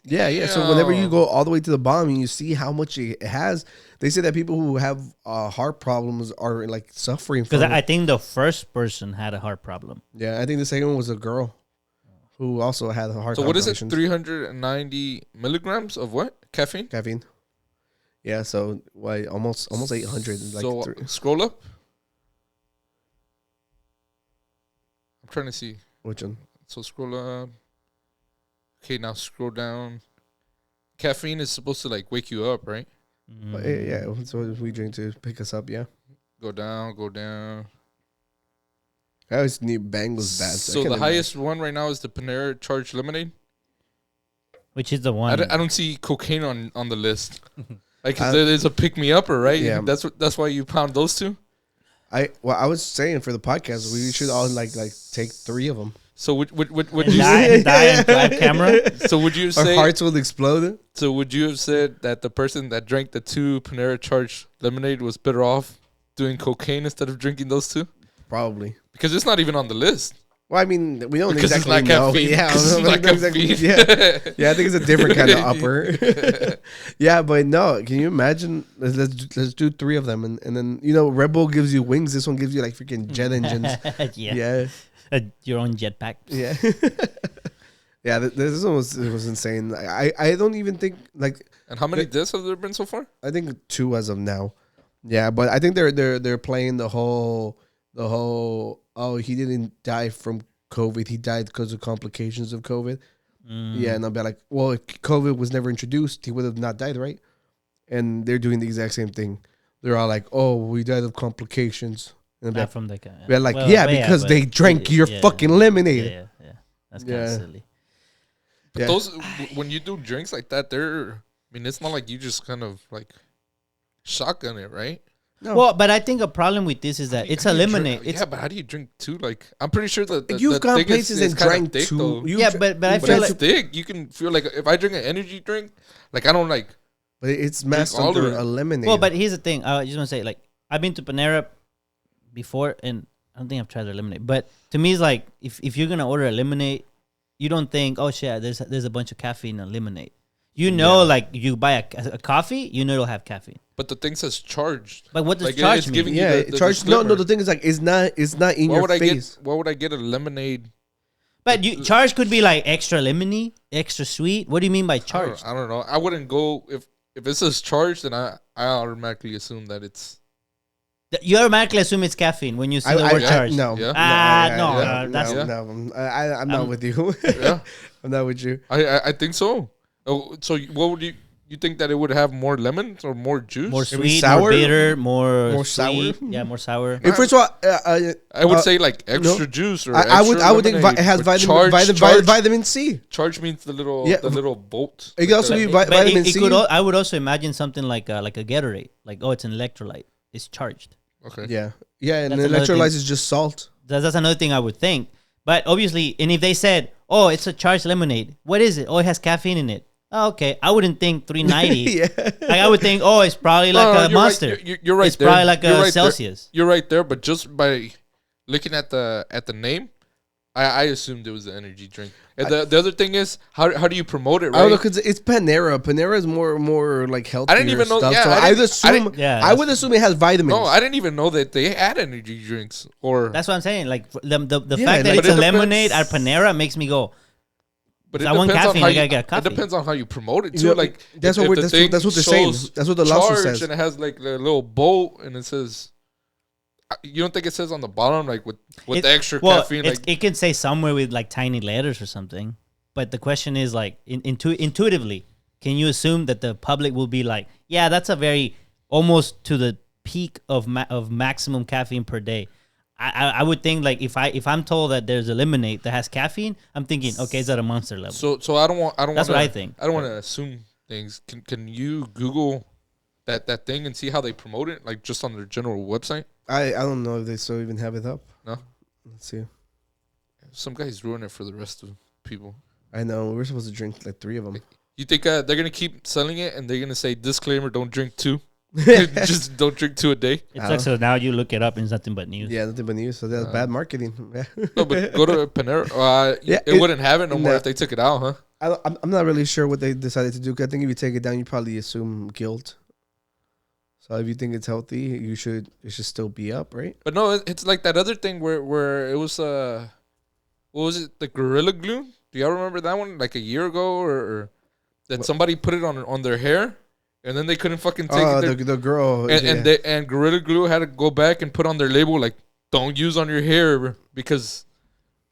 A: Yeah. So whenever you go all the way to the bottom and you see how much it has, they say that people who have heart problems are like suffering from
B: Because
A: it.
B: I think the first person had a heart problem.
A: Yeah, I think the second one was a girl who also had a heart.
C: So what is it?
A: complications.
C: 390 milligrams of what? Caffeine.
A: Caffeine. Yeah, so why almost 800. Like
C: So scroll up. I'm trying to see.
A: which one?
C: So scroll up. Okay, now scroll down. Caffeine is supposed to like wake you up, right?
A: But, yeah, that's what we drink to pick us up. Yeah,
C: Go down, go down.
A: I always knew Bang was bad.
C: So the highest one right now is the Panera charged lemonade.
B: Which is the one.
C: I don't see cocaine on the list. Like there's a pick me upper, right?
A: Yeah.
C: That's why you pound those 2.
A: I was saying for the podcast, we should all like take 3 of them.
C: So would
B: And
C: you
B: die and drive camera.
C: so would you
A: Our
C: say
A: hearts will explode.
C: so would you have said that the person that drank the 2 Panera charged lemonade was better off doing cocaine instead of drinking those 2?
A: Probably.
C: Because it's not even on the list.
A: Well, I mean, we don't
C: Because
A: exactly
C: it's not
A: know.
C: caffeine.
A: Yeah,
C: Because
A: we
C: it's not
A: don't exactly-
C: caffeine.
A: yeah, I think it's a different kind of upper. Yeah, but no, can you imagine? Let's do 3 of them, and then Red Bull gives you wings. This one gives you like freaking jet engines.
B: yeah.
A: Yeah,
B: Your own jetpack.
A: yeah, yeah. This one was insane. I don't even think like
C: And how many deaths have there been so far?
A: I think 2 as of now. Yeah, but I think they're playing the whole oh, he didn't die from COVID. He died because of complications of COVID. Yeah, and I'll be like, well, if COVID was never introduced, he would have not died, right? And they're doing the exact same thing. They're all like, oh, we died of complications. And
B: Not from the.
A: we're like,
B: Well,
A: because
B: but
A: they drank your fucking lemonade.
B: Yeah. That's kind of silly.
C: But
A: Yeah.
C: those when you do drinks like that, it's not like you just kind of like shotgun it, right?
A: No.
B: Well, but I think a problem with this is that it's a
C: How do you
B: lemonade.
C: drink- yeah, but how do you drink 2? Like, I'm pretty sure that
A: You've gone places and drank
C: thick,
A: 2.
C: though.
B: Yeah, but I
C: But
B: feel
C: it's
B: like
C: thick. You can feel like if I drink an energy drink, like I don't like
A: But it's masked
C: all
A: under
C: of it.
A: a lemonade.
B: Well, but here's the thing. I just want to say, like, I've been to Panera before, and I don't think I've tried their lemonade. But to me, it's like if you're gonna order a lemonade, you don't think, oh shit, there's a bunch of caffeine in lemonade. You know, like you buy a coffee, you know it'll have caffeine.
C: But the thing says charged.
B: But what does
C: Like,
B: charge
C: it's
B: mean?
C: giving you
A: yeah,
C: the
A: charged. No,
C: disclaimer.
A: the thing is like it's not in
C: Why
A: your
C: would I
A: face.
C: get? Why would I get a lemonade?
B: But charge could be like extra lemony, extra sweet. What do you mean by charged?
C: I don't know. I wouldn't go if it says charged, then I automatically assume that it's.
B: You automatically assume it's caffeine when you see the word charged.
A: No,
C: Yeah.
B: That's
A: no. I'm not with you.
C: Yeah.
A: I'm not with you.
C: I think so. Oh, so what would you think that it would have more lemons or more juice?
B: More
A: Maybe
B: sweet,
A: sour?
B: more bitter, more
A: sour?
B: sweet. Yeah, more sour.
A: Hey, first of all,
C: I would say like extra
A: no.
C: juice or
A: I would think
C: lemonade,
A: it has
C: but
A: vitamin C.
C: Charge means the little bolt.
A: It could also be
B: But
A: vitamin
B: it
A: C.
B: I would also imagine something like a Gatorade. Like, oh, it's an electrolyte. It's charged.
C: Okay.
A: Yeah, and
B: That's another
A: electrolytes
B: thing.
A: is just salt.
B: That's another thing I would think. But obviously, and if they said, oh, it's a charged lemonade, what is it? Oh, it has caffeine in it. Oh, okay. I wouldn't think 390.
A: Yeah.
B: Like, I would think, oh, it's probably like a Monster.
C: Right. You're right.
B: It's
C: there.
B: probably like
C: You're
B: a
C: right
B: Celsius.
C: There. You're right there, but just by looking at the name, I assumed it was an energy drink. And the other thing is, how do you promote it? Right?
A: I don't know because it's Panera. Panera is more like healthier.
C: I didn't even know.
A: Stuff,
C: Yeah,
A: so I would assume it has vitamins.
C: No, I didn't even know that they had energy drinks. Or
B: That's what I'm saying. Like the
A: Yeah,
B: fact that
A: like-
B: it's a
C: But it
B: lemonade at Panera makes me go,
C: but
B: I want caffeine, I gotta get
C: It
B: coffee.
C: depends on how you promote it
A: You
C: too.
A: know,
C: Like
A: that's
C: if
A: what
C: the
A: that's
C: thing
A: what they're saying.
C: shows
A: That's what the lawsuit
C: charged
A: says.
C: and it has like the little bolt and it says. You don't think it says on the bottom like with the extra caffeine? Like
B: it can say somewhere with like tiny letters or something. But the question is like intuitively, can you assume that the public will be like, yeah, that's a very almost to the peak of maximum caffeine per day. I would think like if I'm told that there's a lemonade that has caffeine, I'm thinking, okay, it's at a Monster level.
C: so I don't want.
B: That's what I think.
C: I don't want to assume things. Can you Google that thing and see how they promote it, like just on their general website?
A: I don't know if they still even have it up.
C: No.
A: Let's see.
C: Some guys ruin it for the rest of people.
A: I know we're supposed to drink like 3 of them.
C: You think they're gonna keep selling it and they're gonna say disclaimer: don't drink 2. Just don't drink 2 a day.
B: It sucks. So now you look it up and it's nothing but news.
A: Yeah, nothing but news. So that's bad marketing. Yeah.
C: No, but go to Panera.
A: Yeah,
C: it wouldn't have it no more
A: no.
C: if they took it out, huh?
A: I'm not really sure what they decided to do. 'Cause I think if you take it down, you probably assume guilt. So if you think it's healthy, it should still be up, right?
C: But no, it's like that other thing where it was what was it, the Gorilla Glue? Do y'all remember that one? Like a year ago, or that somebody put it on their hair, and then they couldn't fucking take it.
A: The girl
C: And Gorilla Glue had to go back and put on their label like, don't use on your hair, because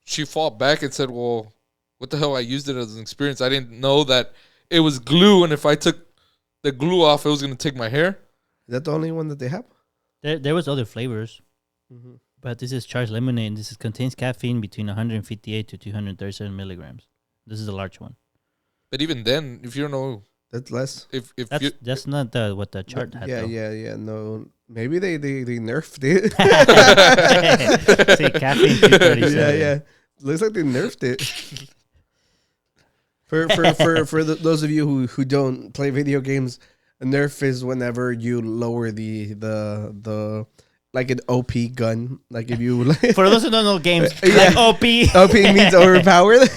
C: she fought back and said, well, what the hell? I used it as an experience. I didn't know that it was glue, and if I took the glue off, it was gonna take my hair.
A: Is that the only one that they have?
B: There was other flavors,
A: Mm-hmm.
B: but this is charged lemonade. This contains caffeine between 158 to 237 milligrams. This is a large one.
C: But even then, if you don't know,
A: That's less.
C: if
B: That's not what the chart had. though.
A: Yeah. No, maybe they nerfed it.
B: See, caffeine 237.
A: yeah. Looks like they nerfed it. For those of you who don't play video games, a nerf is whenever you lower the like an OP gun. Like if you
B: For those who don't know games,
A: Yeah.
B: like OP.
A: OP means overpowered.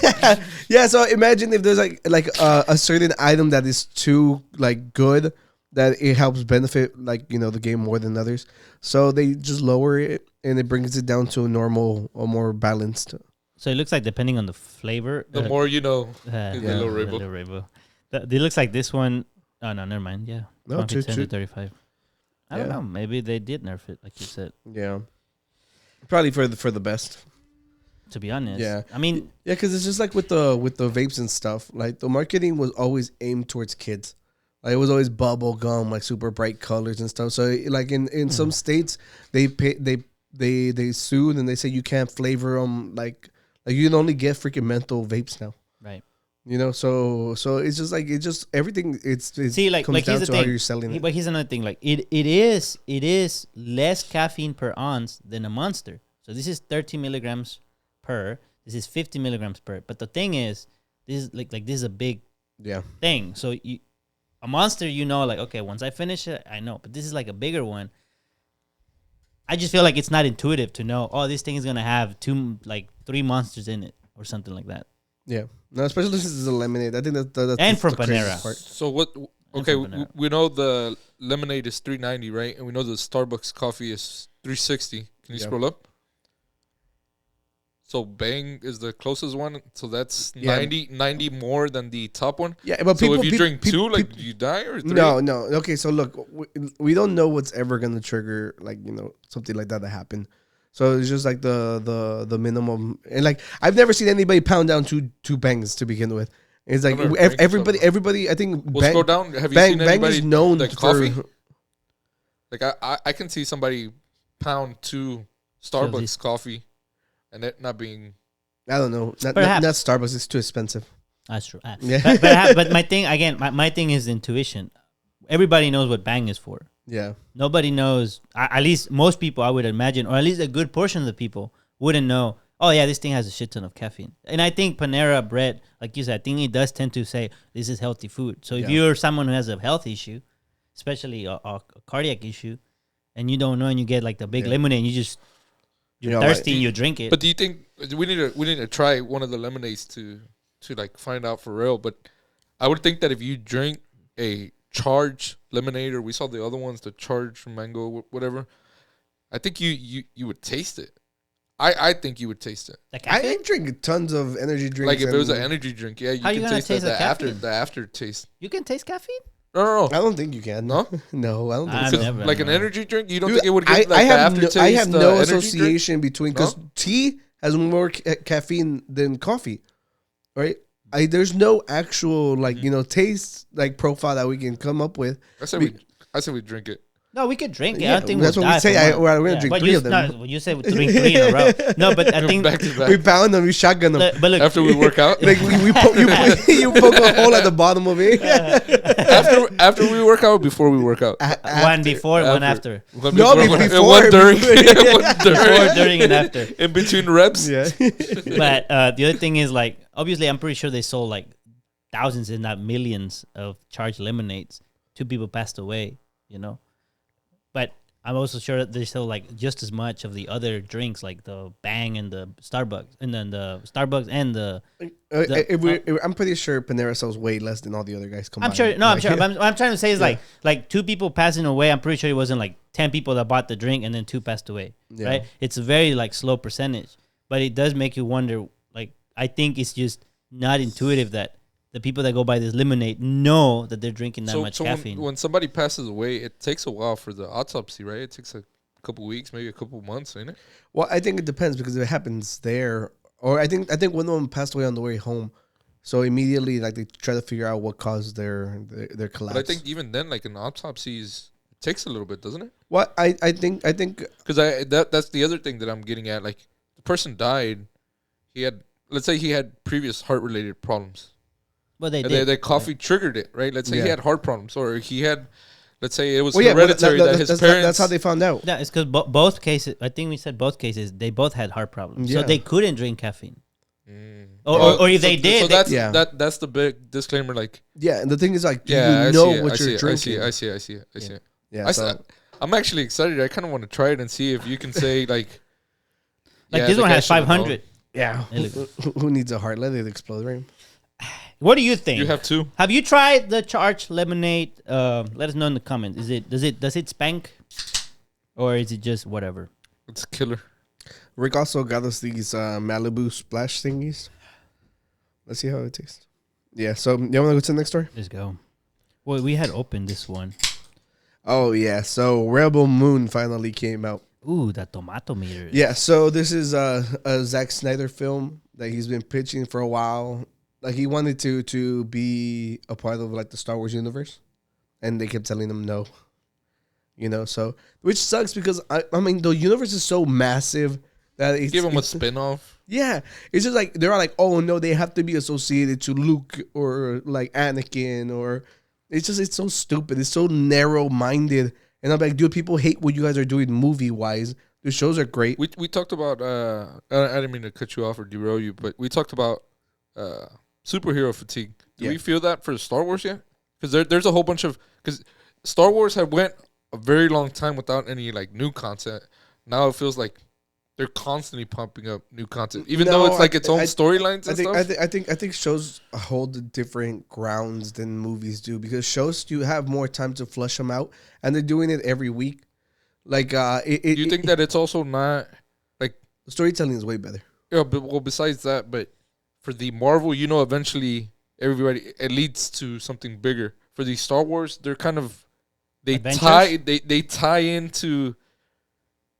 A: Yeah, so imagine if there's like a certain item that is too like good that it helps benefit like the game more than others. So they just lower it and it brings it down to a normal or more balanced.
B: So it looks like depending on the flavor,
C: the more you know,
B: yeah,
C: is the little rainbow.
B: little rainbow. It looks like this one. Oh no, never mind. Yeah,
A: No,
B: 10
A: true.
B: to 35. I don't
A: Yeah.
B: know. Maybe they did nerf it, like you said.
A: Yeah, probably for the best.
B: To be honest,
A: Yeah.
B: I mean,
A: Yeah, because it's just like with the vapes and stuff. Like the marketing was always aimed towards kids. Like it was always bubble gum, like super bright colors and stuff. So like in some states, they sued and they say you can't flavor them. Like you can only get freaking menthol vapes now.
B: right.
A: So it's just like everything. It's
B: See, like
A: comes down
B: here's
A: to
B: the
A: how
B: thing.
A: you're selling it.
B: But here's another thing. Like it is less caffeine per ounce than a Monster. So this is 30 milligrams per. This is 50 milligrams per. But the thing is, this is like this is a big
A: Yeah.
B: thing. So A monster, you know, like, okay, once I finish it, I know. But this is like a bigger one. I just feel like it's not intuitive to know, oh, this thing is going to have 3 monsters in it or something like that.
A: Yeah. No, especially since it's a lemonade. I think that's
B: And from
A: the craziest
B: Panera.
A: part.
C: So what? Okay, we know the lemonade is $3.90, right? And we know the Starbucks coffee is $3.60. Can you scroll up? So Bang is the closest one. So that's 90 more than the top one.
A: Yeah, but
C: so if you drink two, like, do you die or three?
A: No. Okay, so look, we don't know what's ever gonna trigger, like, you know, something like that to happen. So it's just like the minimum, and like I've never seen anybody pound down two bangs to begin with. It's like everybody. I think
C: we'll scroll down. Have you seen anybody
A: is known
C: like
A: for
C: coffee? Like I can see somebody pound 2 Starbucks coffee, and it not being.
A: I don't know. Not Starbucks. It's too expensive.
B: That's true.
A: Yeah.
B: But my thing again, my thing is intuition. Everybody knows what Bang is for.
A: Yeah.
B: Nobody knows. At least most people, I would imagine, or at least a good portion of the people wouldn't know. Oh yeah, this thing has a shit ton of caffeine. And I think Panera bread, like you said, I think it does tend to say this is healthy food. So if you're someone who has a health issue, especially a cardiac issue, and you don't know, and you get like the big lemonade, and you're thirsty, and you drink it.
C: But do you think we need to try one of the lemonades to like find out for real? But I would think that if you drink a charged lemonade, or we saw the other ones, the charged mango, whatever, I think you would taste it. I think you would taste it.
A: I drink tons of energy drinks.
C: Like if it was an energy drink, yeah, you can taste the aftertaste.
B: You can taste caffeine?
C: No.
A: I don't think you can.
C: No,
A: no, I don't think so.
C: Like an energy drink, you don't think it would get the aftertaste?
A: I have no association between, because tea has more caffeine than coffee, right? There's no actual taste profile that we can come up with.
C: I said we drink it.
B: No, we could drink it. I don't think
A: that's what we say. We're gonna drink 3 of them.
B: No, you said we drink 3 in a row. No, but I think
C: back to back.
A: We pound them, we shotgun them.
B: But look,
C: after we work out,
A: like you poke a hole at the bottom of it.
C: after we work out, before we work out.
B: One before, one after.
C: One
B: during, and after.
C: In between reps.
A: Yeah.
B: But the other thing is, like, obviously, I'm pretty sure they sold like thousands, if not millions, of charged lemonades. 2 people passed away, you know. But I'm also sure that they sell like just as much of the other drinks, like the Bang and the Starbucks, and then the Starbucks and the.
A: I'm pretty sure Panera sells way less than all the other guys combined.
B: I'm sure. No, I'm sure. What I'm trying to say is like 2 people passing away. I'm pretty sure it wasn't like 10 people that bought the drink and then 2 passed away. Yeah. Right? It's a very like slow percentage, but it does make you wonder. Like, I think it's just not intuitive that the people that go buy this lemonade know that they're drinking that much caffeine.
C: When somebody passes away, it takes a while for the autopsy, right? It takes a couple weeks, maybe a couple months, ain't it?
A: Well, I think it depends, because if it happens there, or I think one of them passed away on the way home, so immediately like they try to figure out what caused their collapse.
C: But I think even then, like an autopsy it takes a little bit, doesn't it?
A: Well, I think
C: because that's the other thing that I'm getting at. Like, the person died, let's say he had previous heart related problems.
B: Well, they did.
C: The coffee triggered it, right? Let's say he had heart problems, or he had, let's say it was hereditary that his parents.
A: That's how they found out.
B: Yeah, it's because both cases. I think we said both cases. They both had heart problems, so they couldn't drink caffeine. Or if they did,
C: so that's the big disclaimer. Like,
A: and the thing is, like, you know what you're drinking.
C: I see it. Yeah, I'm actually excited. I kind of want to try it and see if you can say like
B: this one has 500.
A: Yeah, who needs a heart? Let it explode, right?
B: What do you think?
C: You have 2.
B: Have you tried the charged lemonade? Let us know in the comments. Does it spank, or is it just whatever?
C: It's killer.
A: Rick also got us these Malibu splash thingies. Let's see how it tastes. Yeah. So you want to go to the next story?
B: Let's go. Well, we had opened this one.
A: Oh yeah. So Revel Moon finally came out.
B: Ooh, the tomato meter.
A: Yeah. So this is a Zack Snyder film that he's been pitching for a while. Like, he wanted to be a part of like the Star Wars universe, and they kept telling him no. You know, so which sucks, because I mean the universe is so massive that
C: give him a spinoff.
A: Yeah, it's just like they're like, oh no, they have to be associated to Luke or like Anakin, or it's so stupid. It's so narrow minded, and I'm like, dude, people hate what you guys are doing movie wise. The shows are great.
C: We talked about I didn't mean to cut you off or derail you, but we talked about superhero fatigue. Do we feel that for Star Wars yet? Because there's a whole bunch of because Star Wars had went a very long time without any like new content. Now it feels like they're constantly pumping up new content, even though it's like its own storylines and stuff.
A: I think shows hold different grounds than movies do, because shows you have more time to flush them out, and they're doing it every week. Like, do
C: you think that it's also not like
A: storytelling is way better?
C: Yeah, but well, besides that, but for the Marvel, eventually everybody it leads to something bigger. For the Star Wars, they're kind of they tie into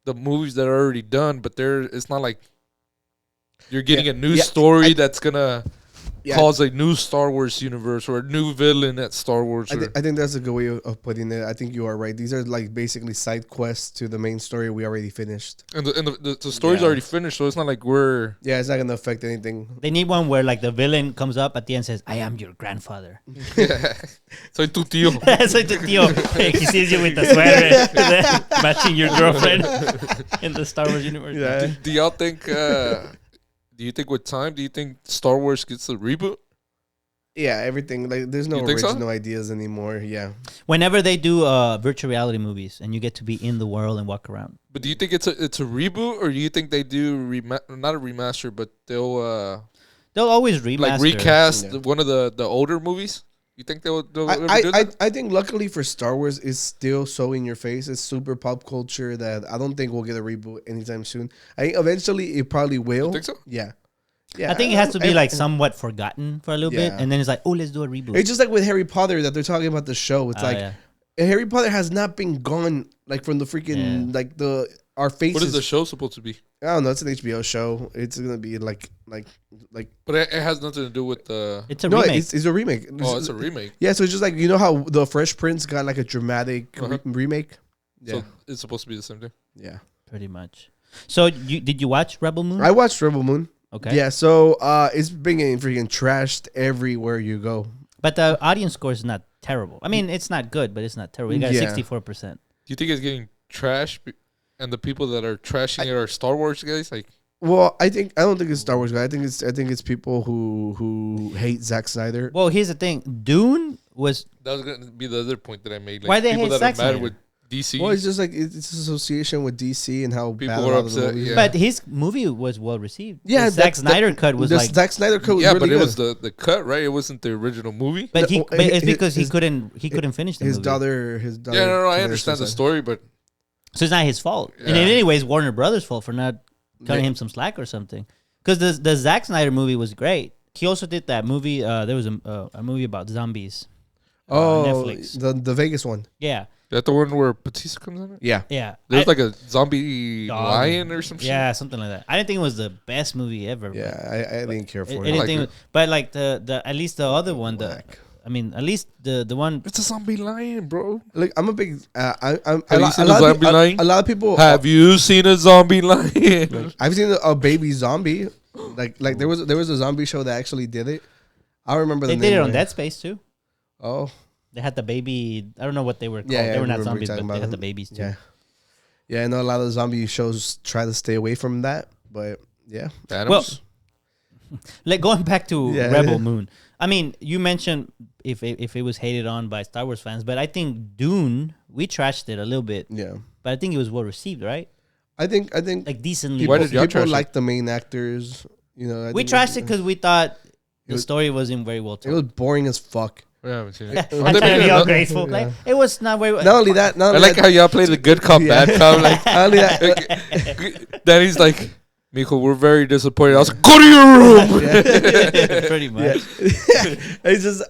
C: the movies that are already done, but it's not like you're getting a new story that's gonna cause a new Star Wars universe or a new villain at Star Wars.
A: I think that's a good way of putting it. I think you are right. These are like basically side quests to the main story we already finished.
C: And the story's already finished, so it's not like we're...
A: Yeah, it's not going to affect anything.
B: They need one where like the villain comes up at the end and says, I am your grandfather.
C: Soy tu tío.
B: Soy tu tío. He sees you with the sweater matching your girlfriend in the Star Wars universe.
A: Yeah.
C: Do y'all think... do you think with time, do you think Star Wars gets a reboot?
A: Yeah, everything. Like, there's no original ideas anymore. Yeah.
B: Whenever they do virtual reality movies and you get to be in the world and walk around.
C: But do you think it's a reboot, or do you think they do not a remaster, but they'll
B: always remaster,
C: like recast one of the older movies? You think they'll do that?
A: I think luckily for Star Wars, it's still so in your face. It's super pop culture that I don't think we'll get a reboot anytime soon. I think eventually it probably will.
C: You think so?
A: Yeah.
B: I think it has to be like somewhat forgotten for a little bit, and then it's like, oh, let's do a reboot.
A: It's just like with Harry Potter that they're talking about the show. It's Harry Potter has not been gone like from the freaking like our faces.
C: What is the show supposed to be?
A: I don't know. It's an HBO show. It's gonna be like.
C: But it has nothing to do with the.
B: It's a remake.
A: It's a remake.
C: Oh, it's a remake.
A: Yeah, so it's just like how the Fresh Prince got like a dramatic remake. Yeah,
C: so it's supposed to be the same thing.
A: Yeah,
B: pretty much. So did you watch Revel Moon?
A: I watched Revel Moon.
B: Okay.
A: Yeah, so it's been getting freaking trashed everywhere you go.
B: But the audience score is not terrible. I mean, it's not good, but it's not terrible. You got 64%.
C: Do you think it's getting trashed, and the people that are trashing it are Star Wars guys? Like,
A: well, I don't think it's Star Wars guys. I think it's people who hate Zack Snyder.
B: Well, here's the thing. Dune was...
C: That was going to be the other point that I made. Like,
B: why they
C: people
B: hate
C: that
B: Zack
C: are mad
B: Snyder?
C: with DC.
A: Well, it's just like it's association with DC and how
C: people
A: bad
C: were
A: a lot
C: upset.
A: of the movies.
C: Yeah.
B: But his movie was well received.
A: Yeah,
B: the Zack Snyder cut was like...
A: Zack Snyder cut was
C: yeah,
A: really
C: but
A: good.
C: it was the cut, right? It wasn't the original movie.
B: But it's because he couldn't finish the
A: his
B: movie.
A: daughter.
C: Yeah, no, I understand the story, but...
B: So it's not his fault.
C: Yeah.
B: And in any way, it's Warner Brothers' fault for not cutting him some slack or something. Because the Zack Snyder movie was great. He also did that movie. There was a movie about zombies.
A: Oh,
B: Netflix.
A: The Vegas one.
B: Yeah.
C: Is that the one where Batista comes in it?
A: Yeah.
B: Yeah.
C: There's like a zombie lion or some shit.
B: Yeah, something like that. I didn't think it was the best movie ever.
A: Yeah, I didn't care for
B: it. But like the at least the other one, at least the one.
C: It's a zombie lion, bro.
A: Like I'm a big.
C: Have you seen a zombie lion?
A: A lot of people.
C: Have you seen a zombie lion?
A: I've seen a baby zombie. Like there was a zombie show that actually did it. I remember
B: they did it on Dead Space too.
A: Oh.
B: They had the baby. I don't know what they were called.
A: Yeah,
B: they were not zombies, but they had the babies too.
A: Yeah. Yeah, I know a lot of zombie shows try to stay away from that, but yeah.
C: Animals?
B: Well, like going back to Revel Moon. I mean, you mentioned if it was hated on by Star Wars fans, but I think Dune, we trashed it a little bit.
A: Yeah.
B: But I think it was well received, right?
A: I think
B: like decently.
A: People like the main actors.
B: We trashed it because we thought the story wasn't very well told.
A: It was boring as fuck.
C: I haven't seen it.
B: I'm trying to be all graceful. Like it was not very.
A: Not only that.
C: I like how y'all play the good cop, bad cop. Like
A: not only that.
C: Then he's like, "Mijo, we're very disappointed." I was like, "Go to your room."
B: Pretty much.
A: It's just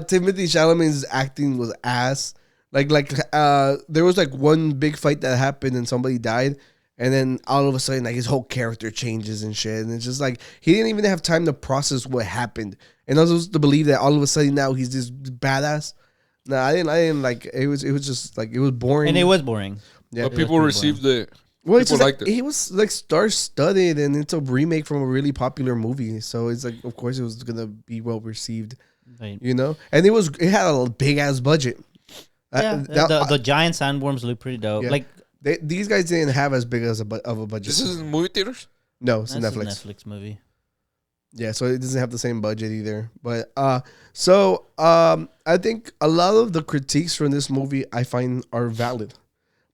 A: Timothy Chalamet's acting was ass. Like there was like one big fight that happened and somebody died. And then all of a sudden, like his whole character changes and shit, and it's just like he didn't even have time to process what happened, and I was supposed to believe that all of a sudden now he's this badass. No, I didn't like it. Was just like it was boring,
B: and it was boring.
C: Yeah, but people received it.
A: Well, it's
C: people
A: just
C: liked
A: it. It was like star-studded, and it's a remake from a really popular movie, so it's like of course it was gonna be well received,
B: right.
A: And it had a big ass budget.
B: Yeah, the giant sandworms look pretty dope.
A: Yeah.
B: Like.
A: These guys didn't have as big of a budget.
C: This is in movie theaters?
A: No, it's
B: That's
A: Netflix.
B: A Netflix movie.
A: Yeah, so it doesn't have the same budget either. But I think a lot of the critiques from this movie I find are valid.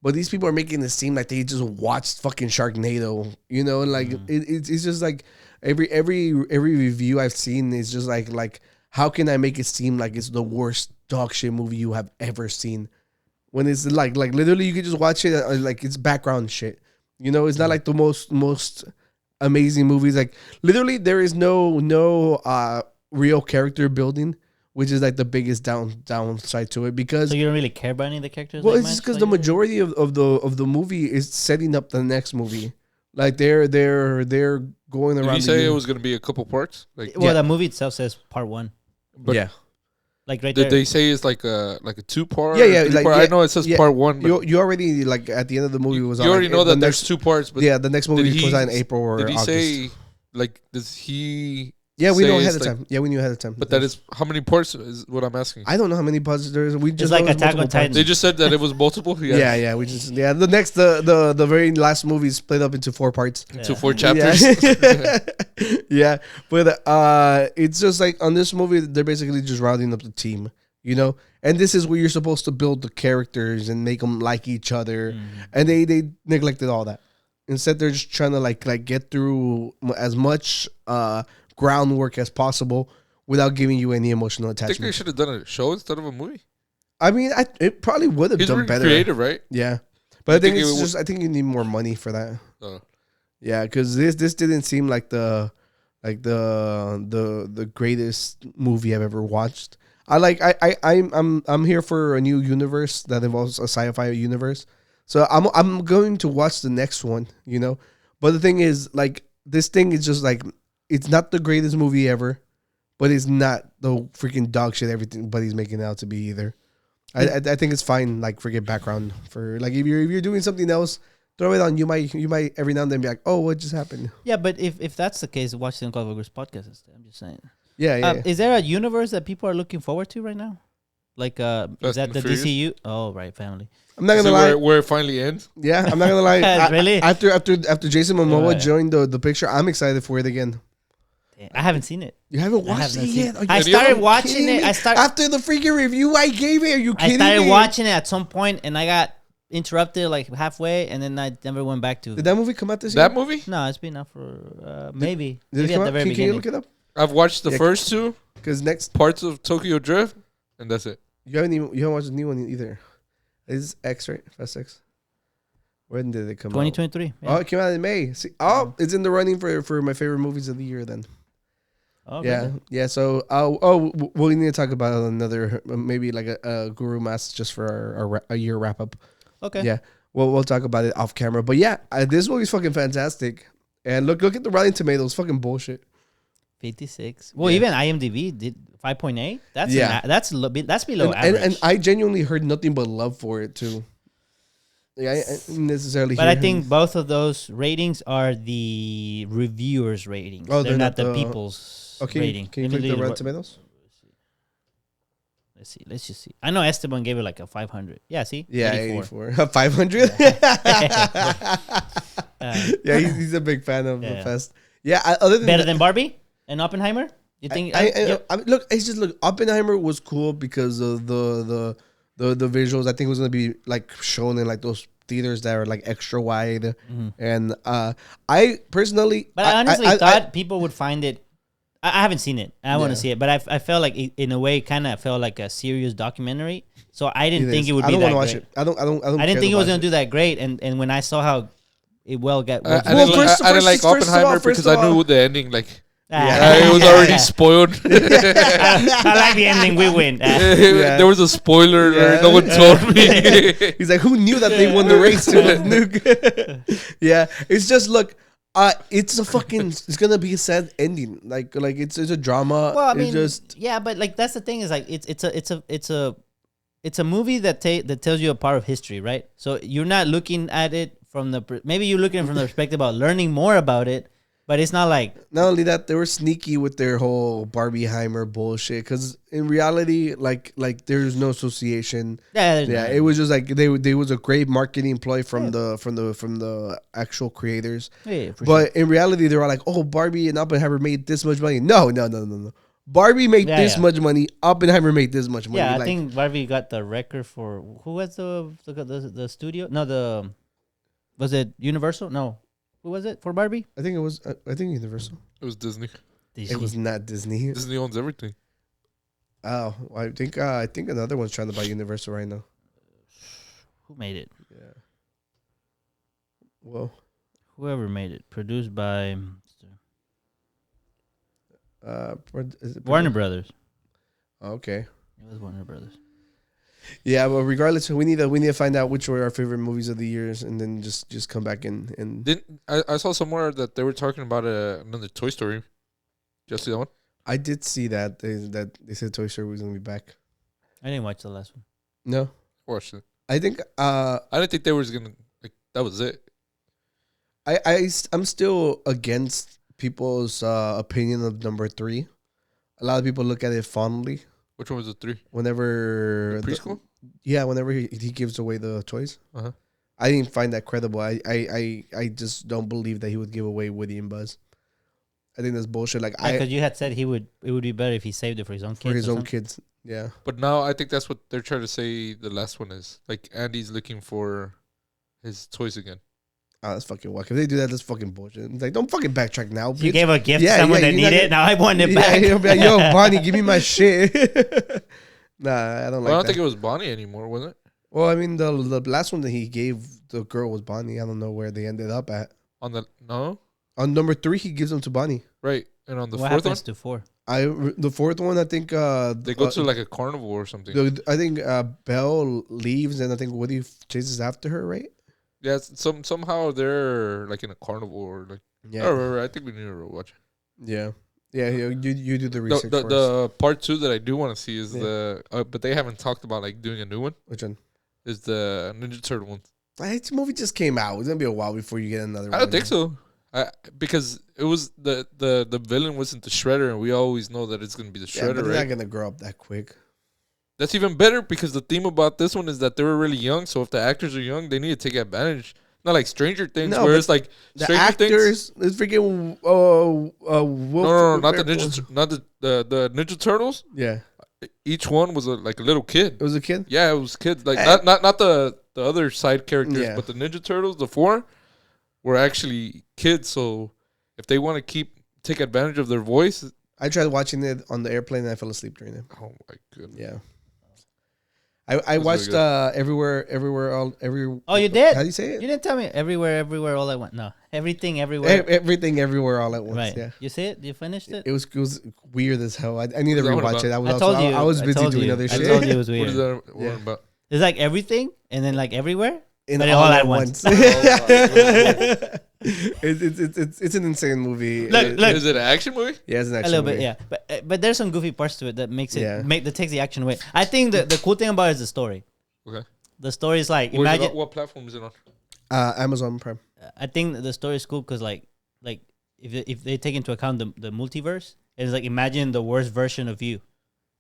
A: But these people are making it seem like they just watched fucking Sharknado, you know, and like it's just like every review I've seen is just like how can I make it seem like it's the worst dog shit movie you have ever seen? When it's like literally you can just watch it like it's background shit. You know, it's not like the most amazing movies. Like literally there is no real character building, which is like the biggest downside to it because
B: so you don't really care about any of the characters.
A: Well, it's just because the majority of the movie is setting up the next movie. Like they're going around.
C: Did you say it was going to be a couple parts? Like,
B: well, the movie itself says part 1.
C: But
A: yeah.
C: Like right there. Did they say it's like a 2-part?
A: Yeah.
C: Like, I know it says part 1. But
A: you already like at the end of the movie was.
C: You already know that there's 2 parts. But
A: yeah, the next movie was out in April or August.
C: Did he say like does he?
A: Yeah, we know ahead of time. Yeah, we knew ahead of time.
C: But that is how many parts is what I'm asking.
A: I don't know how many parts there is. We just
B: like Attack on Titan.
C: They just said that it was multiple.
A: Yeah. We just the very last movie is split up into 4 parts.
C: Into 4 chapters.
A: Yeah, but it's just like on this movie they're basically just rounding up the team, you know. And this is where you're supposed to build the characters and make them like each other, and they neglected all that. Instead, they're just trying to like get through as much groundwork as possible without giving you any emotional attachment.
C: I think they should have done a show instead of a movie.
A: I mean, it probably would have done better.
C: Creative, right?
A: Yeah, but I think it's just I think you need more money for that. Yeah, because this didn't seem like the greatest movie I've ever watched. I'm here for a new universe that involves a sci-fi universe. So I'm going to watch the next one, you know. But the thing is, like, this thing is just like it's not the greatest movie ever, but it's not the freaking dog shit everybody's making it out to be either. I think it's fine, like, forget background for like if you're doing something else, throw it on. You might every now and then be like, oh, what just happened?
B: Yeah, but if that's the case, watch the Unqualified Gurus Podcast instead. I'm just saying.
A: Yeah.
B: Is there a universe that people are looking forward to right now? Like, is that the DCU? Oh, right, family.
A: I'm not gonna lie.
C: Where it finally ends?
A: Yeah, I'm not gonna lie.
B: Really?
A: After Jason Momoa joined the picture, I'm excited for it again.
B: I haven't seen it.
A: You haven't watched it yet?
B: I started watching it.
A: After the freaking review I gave it. Are you kidding me?
B: I started watching it at some point, and I got interrupted like halfway, and then I never went back to.
A: Did that movie come out this year?
C: That movie?
B: No, it's been out for maybe.
A: Did
B: maybe
A: it come
B: at the
A: out?
B: very
A: Can
B: beginning.
A: you look it up?
C: I've watched the first 2
A: because next
C: parts of Tokyo Drift, and that's it.
A: You haven't watched the new one either. Is X, right? Fast X. When did it come
B: 2023.
A: out?
B: Yeah.
A: Oh, it came out in May. See, it's in the running for my favorite movies of the year then.
B: Oh,
A: yeah.
B: really?
A: Yeah. So, we need to talk about another, maybe like a guru mass just for our year wrap up.
B: Okay.
A: Yeah. We'll talk about it off camera. But yeah, this movie's fucking fantastic. And look at the Rotten Tomatoes. Fucking bullshit.
B: 56. Well, even IMDb did 5.8. That's below average.
A: And I genuinely heard nothing but love for it too. Yeah, I necessarily.
B: But I think both of those ratings are the reviewers' ratings.
A: Oh,
B: they're not the people's rating.
A: Can you click the Rotten Tomatoes?
B: Let's just see. I know Esteban gave it like a 500. Yeah, see?
A: Yeah, 84. 500? Yeah, he's a big fan of the fest. Yeah, other than
B: better than Barbie and Oppenheimer? You think?
A: Look, it's just Oppenheimer was cool because of the visuals. I think it was gonna be like shown in like those theaters that are like extra wide, and I personally,
B: but I honestly thought people would find it. I haven't seen it. I want to see it, but I felt like it, in a way, kind of felt like a serious documentary. So I didn't think it would be that great. I don't want to watch it. I didn't think it was gonna do that great. And when I saw how it got,
C: I didn't like Oppenheimer because I knew the ending. Like, it was already spoiled.
B: I like the ending. We win.
C: There was a spoiler. No one told me.
A: He's like, who knew that they won the race to the nuke? Yeah, it's just it's a fucking. It's gonna be a sad ending. Like it's a drama.
B: Well, I mean,
A: just
B: but like that's the thing is like it's a movie that tells you a part of history, right? So you're not looking at it from maybe you're looking from the perspective about learning more about it. But it's not like
A: Not only that, they were sneaky with their whole Barbieheimer bullshit. Because in reality, like there's no association.
B: yeah.
A: It was just like they was a great marketing ploy from the actual creators.
B: Yeah, for
A: But in reality, they were like, "Oh, Barbie and Oppenheimer made this much money." No. Barbie made this much money. Oppenheimer made this much money.
B: Yeah,
A: like,
B: I think Barbie got the record for who was the studio? No, was it Universal? No, who was it for Barbie?
A: I think it was. I think Universal.
C: It was Disney.
A: It was not Disney.
C: Disney owns everything.
A: Oh, I think another one's trying to buy Universal right now.
B: Who made it?
A: Yeah. Well,
B: Whoever made it. Produced by
A: is it
B: Warner Brothers.
A: Okay.
B: It was Warner Brothers.
A: Yeah, but regardless, we need to find out which were our favorite movies of the years, and then just come back and.
C: I saw somewhere that they were talking about another Toy Story. Just see that one?
A: I did see that they said Toy Story was gonna be back.
B: I didn't watch the last one.
A: No,
C: Watched it.
A: I think
C: I didn't think they was gonna like that was it.
A: I'm still against people's opinion of number 3. A lot of people look at it fondly.
C: Which one was the 3?
A: Whenever
C: Preschool?
A: Whenever he gives away the toys.
C: Uh-huh.
A: I didn't find that credible. I just don't believe that he would give away Woody and Buzz. I think that's bullshit. Like
B: Because you had said it would be better if he saved it for his own kids.
A: for his own kids. Yeah.
C: But now I think that's what they're trying to say the last one is. Like Andy's looking for his toys again.
A: Oh, that's fucking whack. If they do that, that's fucking bullshit. It's like, don't fucking backtrack now, bitch.
B: You gave a gift to someone that needed it. Now I want it back.
A: He'll be like, yo, Bonnie, give me my shit. Nah, I don't like
C: I don't
A: that.
C: think it was Bonnie anymore, was it?
A: Well, I mean, the last one that he gave the girl was Bonnie. I don't know where they ended up at.
C: No?
A: On number 3, he gives them to Bonnie.
C: Right. And on the
B: What
C: fourth one?
B: happens to 4?
A: The fourth one, I think...
C: They go to like a carnival or something.
A: I think Belle leaves, and I think Woody chases after her, right?
C: Yeah, somehow they're like in a carnival or like...
A: Yeah.
C: Oh, right. I think we need to watch it.
A: Yeah. Yeah, you do the research first.
C: The part 2 that I do want to see is but they haven't talked about like doing a new one.
A: Which one?
C: Is the Ninja Turtle one.
A: This movie just came out. It's going to be a while before you get another one.
C: I don't think so. Because it was the villain wasn't the Shredder, and we always know that it's going to be the Shredder,
A: but they're
C: right?
A: not going to grow up that quick.
C: That's even better because the theme about this one is that they were really young. So if the actors are young, they need to take advantage. Not like Stranger Things, where it's like
A: the
C: Stranger
A: actors. It's freaking Wolf.
C: No, not the Ninja, not the Ninja Turtles.
A: Yeah,
C: Each one was like a little kid.
A: it was a kid.
C: Yeah, it was kids. Like not the other side characters, but the Ninja Turtles, the 4, were actually kids. So if they want to take advantage of their voice,
A: I tried watching it on the airplane and I fell asleep during it.
C: oh my goodness.
A: Yeah. I watched everywhere every.
B: Oh, you did?
A: How do you say it?
B: You didn't tell me everywhere all at once. No, everything everywhere.
A: Everything everywhere all at once.
B: Right.
A: Yeah.
B: You see it? You finished it?
A: It was weird as hell. I need to
C: What is that one
A: rewatch it.
C: about?
A: I was busy doing other shit.
B: I told you it was
C: What
B: weird.
C: is that
A: Yeah.
C: about?
B: It's like everything and then like everywhere.
A: And
B: But all at once.
A: It's an insane movie.
B: Look.
C: Is it an action movie?
A: Yeah, it's an
B: A
A: action
B: little
A: movie.
B: bit, yeah. But there's some goofy parts to it that makes it
A: Yeah.
B: that takes the action away. I think the cool thing about it is the story.
C: Okay.
B: The story is like
C: Where's it
B: imagine.
C: on? What platform is it on?
A: Amazon Prime.
B: I think the story is cool because like if they take into account the multiverse, it's like imagine the worst version of you,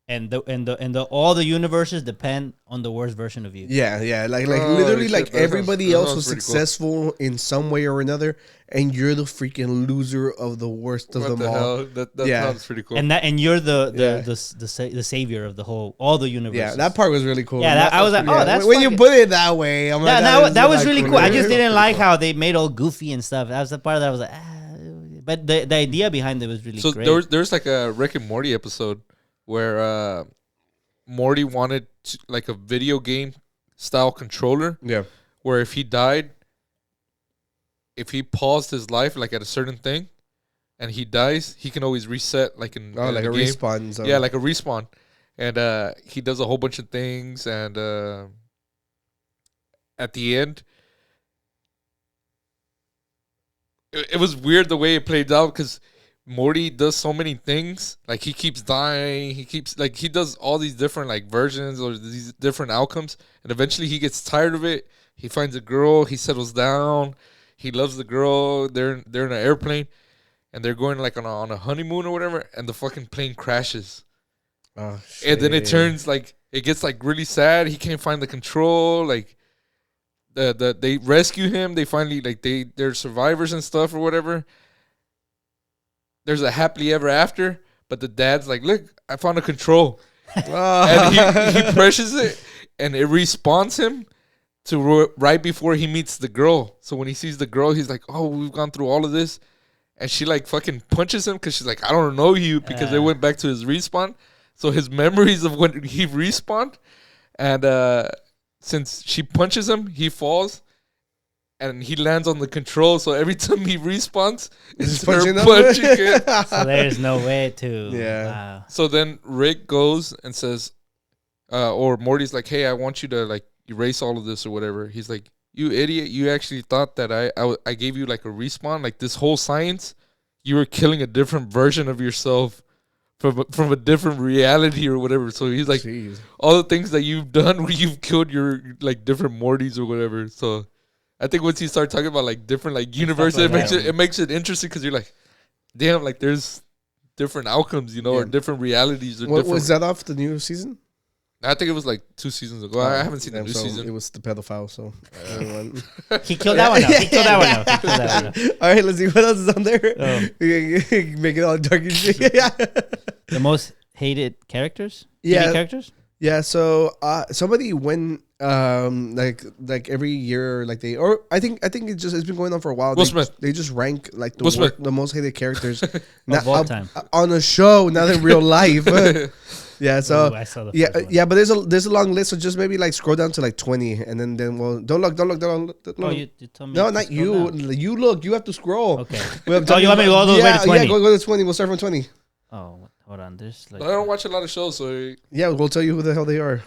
B: and all the universes depend on the worst version of you.
A: Yeah, like
C: Oh,
A: literally,
C: shit,
A: like
C: that sounds-
A: everybody
C: that
A: else
C: sounds
A: was
C: pretty cool.
A: successful in some way or another, and you're the freaking loser of the worst of
C: What
A: them
C: the
A: all.
C: hell? That
A: Yeah.
C: sounds pretty cool.
B: And you're
A: Yeah.
B: the savior of all the universes.
A: Yeah, that part was really cool.
B: Yeah, I was like,
A: Yeah,
B: oh, that's
A: when you
B: fucking-
A: put it that way. I'm like,
B: that was
A: like
B: really cool. I just
A: Yeah.
B: didn't like how they made all goofy and stuff. That was the part that I was like, but the idea behind it was really
C: So
B: great.
C: there's like a Rick and Morty episode where Morty wanted like a video game style controller
A: Yeah,
C: where if he died, if he paused his life like at a certain thing, and he dies, he can always reset like in
A: like
C: the
A: a
C: game.
A: respawn. So.
C: Yeah, like a respawn, and he does a whole bunch of things, and at the end, it was weird the way it played out because Morty does so many things. Like he keeps dying, he does all these different like versions or these different outcomes, and eventually he gets tired of it. He finds a girl, he settles down, he loves the girl. They're in an airplane, and they're going like on a honeymoon or whatever, and the fucking plane crashes.
A: Oh, shit.
C: And then it turns like it gets like really sad. He can't find the control. Like they rescue him. They finally like they're survivors and stuff or whatever. There's a happily ever after, but the dad's like, look, I found a control. And he presses it, and it respawns him to right before he meets the girl. So when he sees the girl, he's like, oh, we've gone through all of this. And she like fucking punches him because she's like, I don't know you, because they went back to his respawn. So his memories of when he respawned, and since she punches him, he falls, and he lands on the control. So every time he respawns, it's her punching him.
B: So there's no way to.
A: Yeah.
B: Wow.
C: So then Rick goes and says, or Morty's like, hey, I want you to like erase all of this or whatever. He's like, you idiot, you actually thought that I gave you like a respawn, like this whole science, you were killing a different version of yourself from a different reality or whatever. So he's like, jeez, all the things that you've done where you've killed your like different Mortys or whatever. So I think once you start talking about like different like universes, it makes it interesting, because you're like, damn, like there's different outcomes, you know, or different realities. Or
A: what was that off the new season?
C: I think it was like 2 seasons ago. I haven't seen the new season.
A: It was the pedophile, so
B: he killed that one out.
A: All right, let's see what else is on there. Make it all dark and shit.
B: The most hated characters?
A: Yeah.
B: TV characters?
A: Yeah, so somebody went like every year, like I think it's been going on for a while.
C: Will Smith.
A: They just rank like the most hated characters
B: of all time
A: on a show, not in real life. Yeah, so
B: ooh, I saw the
A: yeah, but there's a long list, so just maybe like scroll down to like 20, and then don't look.
B: Oh, you tell me.
A: No, not you. Down. You look. You have to scroll.
B: Okay. You want me to go all the way to 20?
A: Yeah, go to 20. We'll start from 20.
B: Oh, hold on. There's like.
C: I don't watch a lot of shows, so
A: yeah, we'll tell you who the hell they are.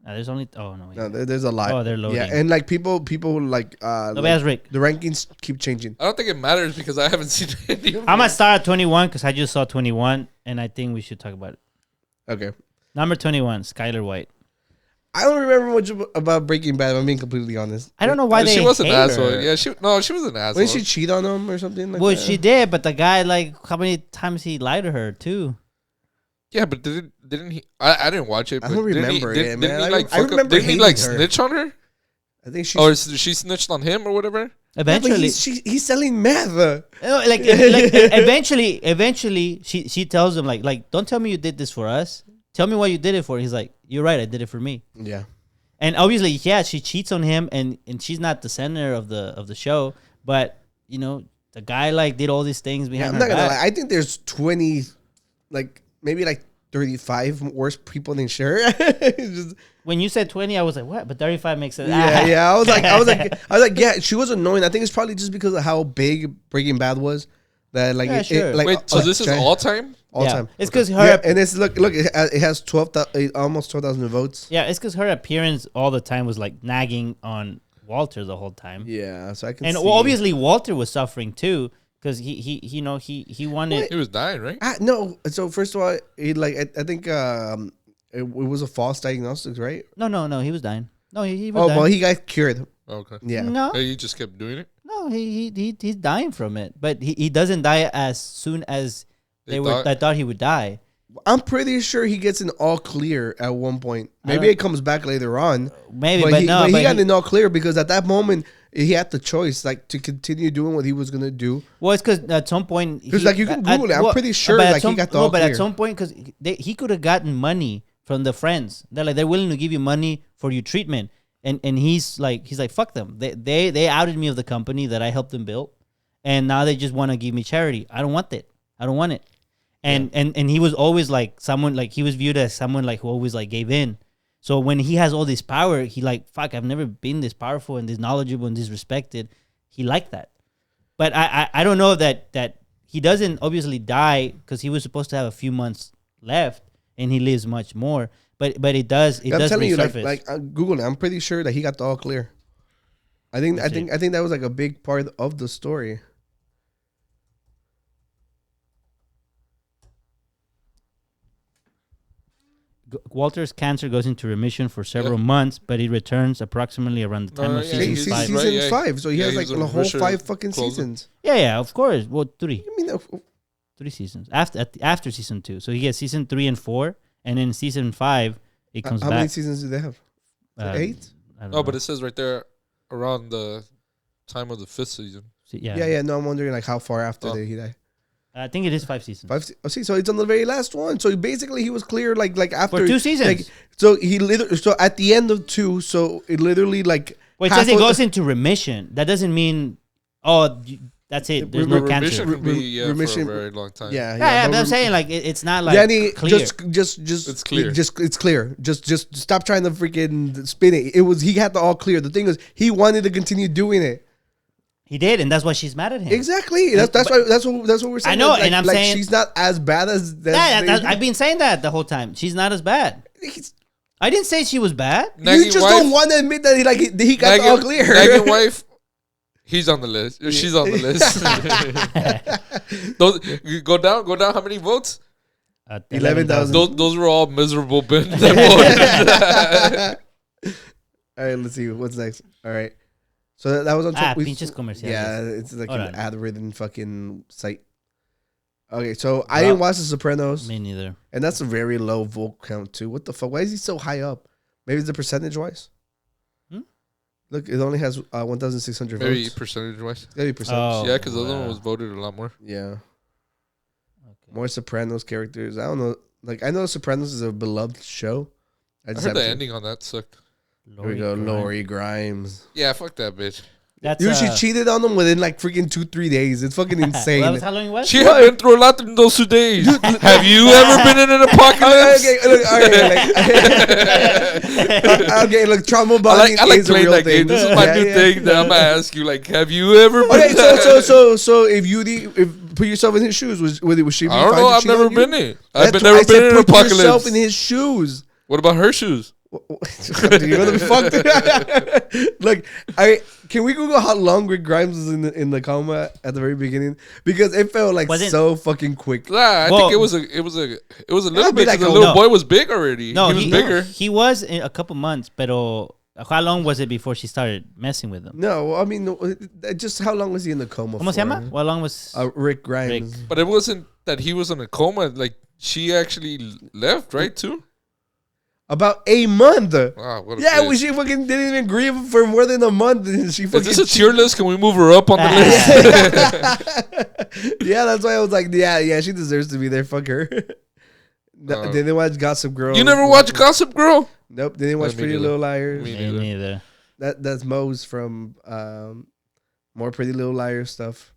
B: There's only. Oh no.
A: No, there's a lot.
B: Oh, they're loading.
A: Yeah, and like people like
B: nobody has Rick.
A: The rankings keep changing.
C: I don't think it matters because I haven't seen any.
B: I'm gonna start at 21 because I just saw 21, and I think we should talk about it.
A: Okay.
B: Number 21, Skylar White.
A: I don't remember much about Breaking Bad. I'm being completely honest.
B: I don't know why
C: she was an
B: hate
C: asshole.
B: her.
C: Yeah, she was an asshole.
A: Didn't she cheat on him or something like that?
B: Well, she did, but the guy, like, how many times he lied to her too?
C: Yeah, but didn't he? I didn't watch it.
A: I don't remember it, man.
C: Didn't he like
A: I remember
C: didn't he like
A: her.
C: snitch on her?
A: I think she.
C: Or she snitched on him or whatever.
B: Eventually,
A: he's selling meth.
B: like eventually, she tells him like, don't tell me you did this for us. Tell me what you did it for. He's like, you're right, I did it for me.
A: Yeah.
B: And obviously, yeah, she cheats on him, and she's not the center of the show, but you know, the guy like did all these things behind her back. I'm not gonna lie.
A: I think there's 20, like maybe like 35 worse people than Cher.
B: When you said 20, I was like, what? But 35 makes sense.
A: Yeah. I was like, yeah, she was annoying. I think it's probably just because of how big Breaking Bad was. That like,
B: yeah, sure.
C: Wait, so this is all time?
A: All time.
B: It's because her.
A: Yeah, and it's look, it has almost 12,000 votes.
B: Yeah, it's because her appearance all the time was like nagging on Walter the whole time.
A: Yeah, so I can.
B: And
A: see.
B: obviously Walter was suffering too because he wanted.
C: He was dying, right?
A: No. So first of all, I think it was a false diagnosis, right?
B: No, he was dying. No, he was dying.
A: Well, he got cured.
C: Okay.
A: Yeah.
B: No.
C: Hey, he just kept doing it.
B: No, he's dying from it, but he doesn't die as soon as they thought he would die.
A: I'm pretty sure he gets an all clear at one point. Maybe it comes back later on.
B: Maybe,
A: but he got an all clear because at that moment he had the choice, like, to continue doing what he was gonna do.
B: Well, it's because at some point,
A: because like you can Google it. I'm pretty sure like he got the all clear.
B: But at some point, because he could have gotten money from the friends. They're willing to give you money for your treatment. And he's like fuck them. They outed me of the company that I helped them build, and now they just want to give me charity. I don't want it. And he was always like someone, like he was viewed as someone like who always like gave in. So when he has all this power, he like, fuck, I've never been this powerful and this knowledgeable and this respected. He liked that. But I don't know that he doesn't obviously die because he was supposed to have a few months left and he lives much more. But it does
A: I'm telling
B: resurface.
A: you, like Google it. I'm pretty sure that he got the all clear. I think that was like a big part of the story.
B: Walter's cancer goes into remission for several months, but it returns approximately around the time of season 5.
A: Season 5, so he has like
C: he's
A: the
C: a
A: whole
C: Richard
A: 5 fucking
C: closer.
A: seasons.
B: Yeah, of course. Well, 3.
A: I mean,
B: 3 seasons after season 2. So he gets season 3 and 4, and then season 5 it comes
A: how
B: back.
A: many seasons do they have? 8?
B: I don't
C: No,
B: know.
C: but it says right there around the time of the 5th season.
A: Yeah. No, I'm wondering like how far after he died.
B: I think it is 5 seasons.
A: 5. See, so it's on the very last one. So he was clear like after
B: For 2 seasons.
A: Like, so he literally at the end of 2. So it literally like.
B: Well, it says it goes into remission. That doesn't mean that's it. There's no cancer.
C: Remission would be
A: Remission-
C: for a very long time.
A: Yeah.
B: But I'm saying like it's not like
A: Danny,
B: clear.
A: just
C: It's clear.
A: It's clear. Just stop trying to freaking spin it. It was he had the all clear. The thing is, he wanted to continue doing it.
B: He did, and that's why she's mad at him.
A: Exactly. That's what we're saying.
B: I know,
A: Like,
B: and I'm
A: like
B: saying
A: she's not as bad as
B: I've been saying that the whole time. She's not as bad. I didn't say she was bad.
A: You just don't want to admit that he got the all clear.
C: Nagging wife, he's on the list. She's on the list. Those go down. How many votes?
A: 11,000.
C: Those were all miserable men.
A: All right, let's see what's next. All right, so that was on.
B: Pinches comerciales.
A: Yeah, it's like
B: Hold
A: an
B: on.
A: ad-ridden fucking site. Okay, so I didn't watch The Sopranos,
B: Me neither.
A: and that's a very low vote count too. What the fuck? Why is he so high up? Maybe it's the percentage wise. Look, it only has 1,600
C: Maybe
A: votes.
C: percentage wise.
A: Maybe percentage.
B: Oh,
C: Yeah, because the other one
B: wow.
C: was voted a lot more.
A: Yeah.
B: Okay.
A: More Sopranos characters. I don't know. Like I know Sopranos is a beloved show.
C: I heard the ending on that sucked.
A: Here we go, Lori Grimes.
C: Yeah, fuck that bitch.
B: That's
A: Dude, she cheated on him within like freaking 2-3 days. It's fucking insane.
B: Well, that was how long it was?
C: She had been through a lot in those 2 days. Have you ever been in an apocalypse?
A: Okay, look, all right, okay, look, trauma bonding
C: I like
A: is a
C: playing
A: real
C: that
A: thing.
C: game. This is my new thing that I'm gonna ask you. Like, have you ever been?
A: Okay, so if put yourself in his shoes, was she?
C: I don't know. I've never been in. I've
A: That's
C: never
A: why I
C: been in
A: said
C: an
A: put yourself
C: apocalypse.
A: in his shoes.
C: What about her shoes?
A: You're gonna be fucked. Look, can we Google how long Rick Grimes was in the coma at the very beginning? Because it felt like so fucking quick.
C: I think it was a little bit.
A: like
C: The
A: a-
C: little boy was big already.
B: No,
C: he was bigger.
B: He was in a couple months, pero how long was it before she started messing with him?
A: No, I mean, just how long was he in the coma?
B: ¿Cómo se llama? How long was
A: Rick Grimes?
C: But it wasn't that he was in a coma. Like she actually left, right? Too.
A: About a month.
C: Wow, what a
A: Yeah,
C: bitch.
A: she fucking didn't even grieve for more than a month. And she fucking
C: Is this a tier list? Can we move her up on the list?
A: Yeah, that's why I was like, yeah, she deserves to be there. Fuck her. No, they didn't watch Gossip Girl.
C: You never watch Gossip Girl?
A: Nope, they didn't watch
C: Me
A: Pretty
C: neither.
A: Little Liars.
C: Me
B: Me neither.
A: That's Moe's from more Pretty Little Liars stuff.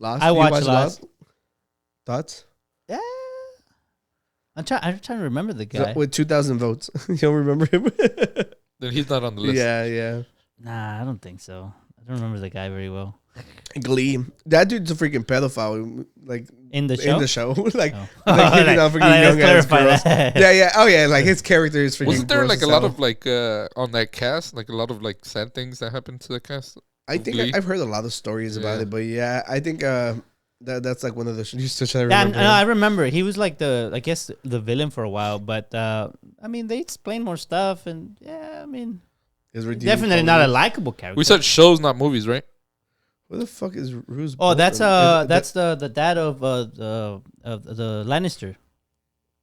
A: Lost.
B: I
A: You
B: watched
A: watched
B: Lost.
A: Thoughts?
B: Yeah. I'm trying to remember the guy.
A: With 2,000 votes, you don't remember him?
C: Then he's not on the list.
A: Yeah.
B: Nah, I don't think so. I don't remember the guy very well.
A: Glee. That dude's a freaking pedophile. Like
B: In the show?
A: In the show, like,
B: Oh.
A: like hitting on freaking young ass girls.
B: that.
A: Yeah. Oh yeah, like his character is freaking.
C: Wasn't there
A: gross
C: like a
A: as
C: lot
A: hell.
C: of like on that cast, like a lot of like sad things that happened to the cast?
A: I think
C: Glee?
A: I've heard a lot of stories about
C: Yeah.
A: it, but yeah, I think that's like one of the used to try to
B: Yeah,
A: remember.
B: I remember. He was like I guess the villain for a while, but I mean, they explained more stuff, and yeah, I mean,
A: His redeeming
B: definitely not a
A: qualities.
B: likable character.
C: We said shows, not movies, right?
A: What the fuck is Ruse?
B: Oh, that's
A: Bolton?
B: that's the dad of the Lannister.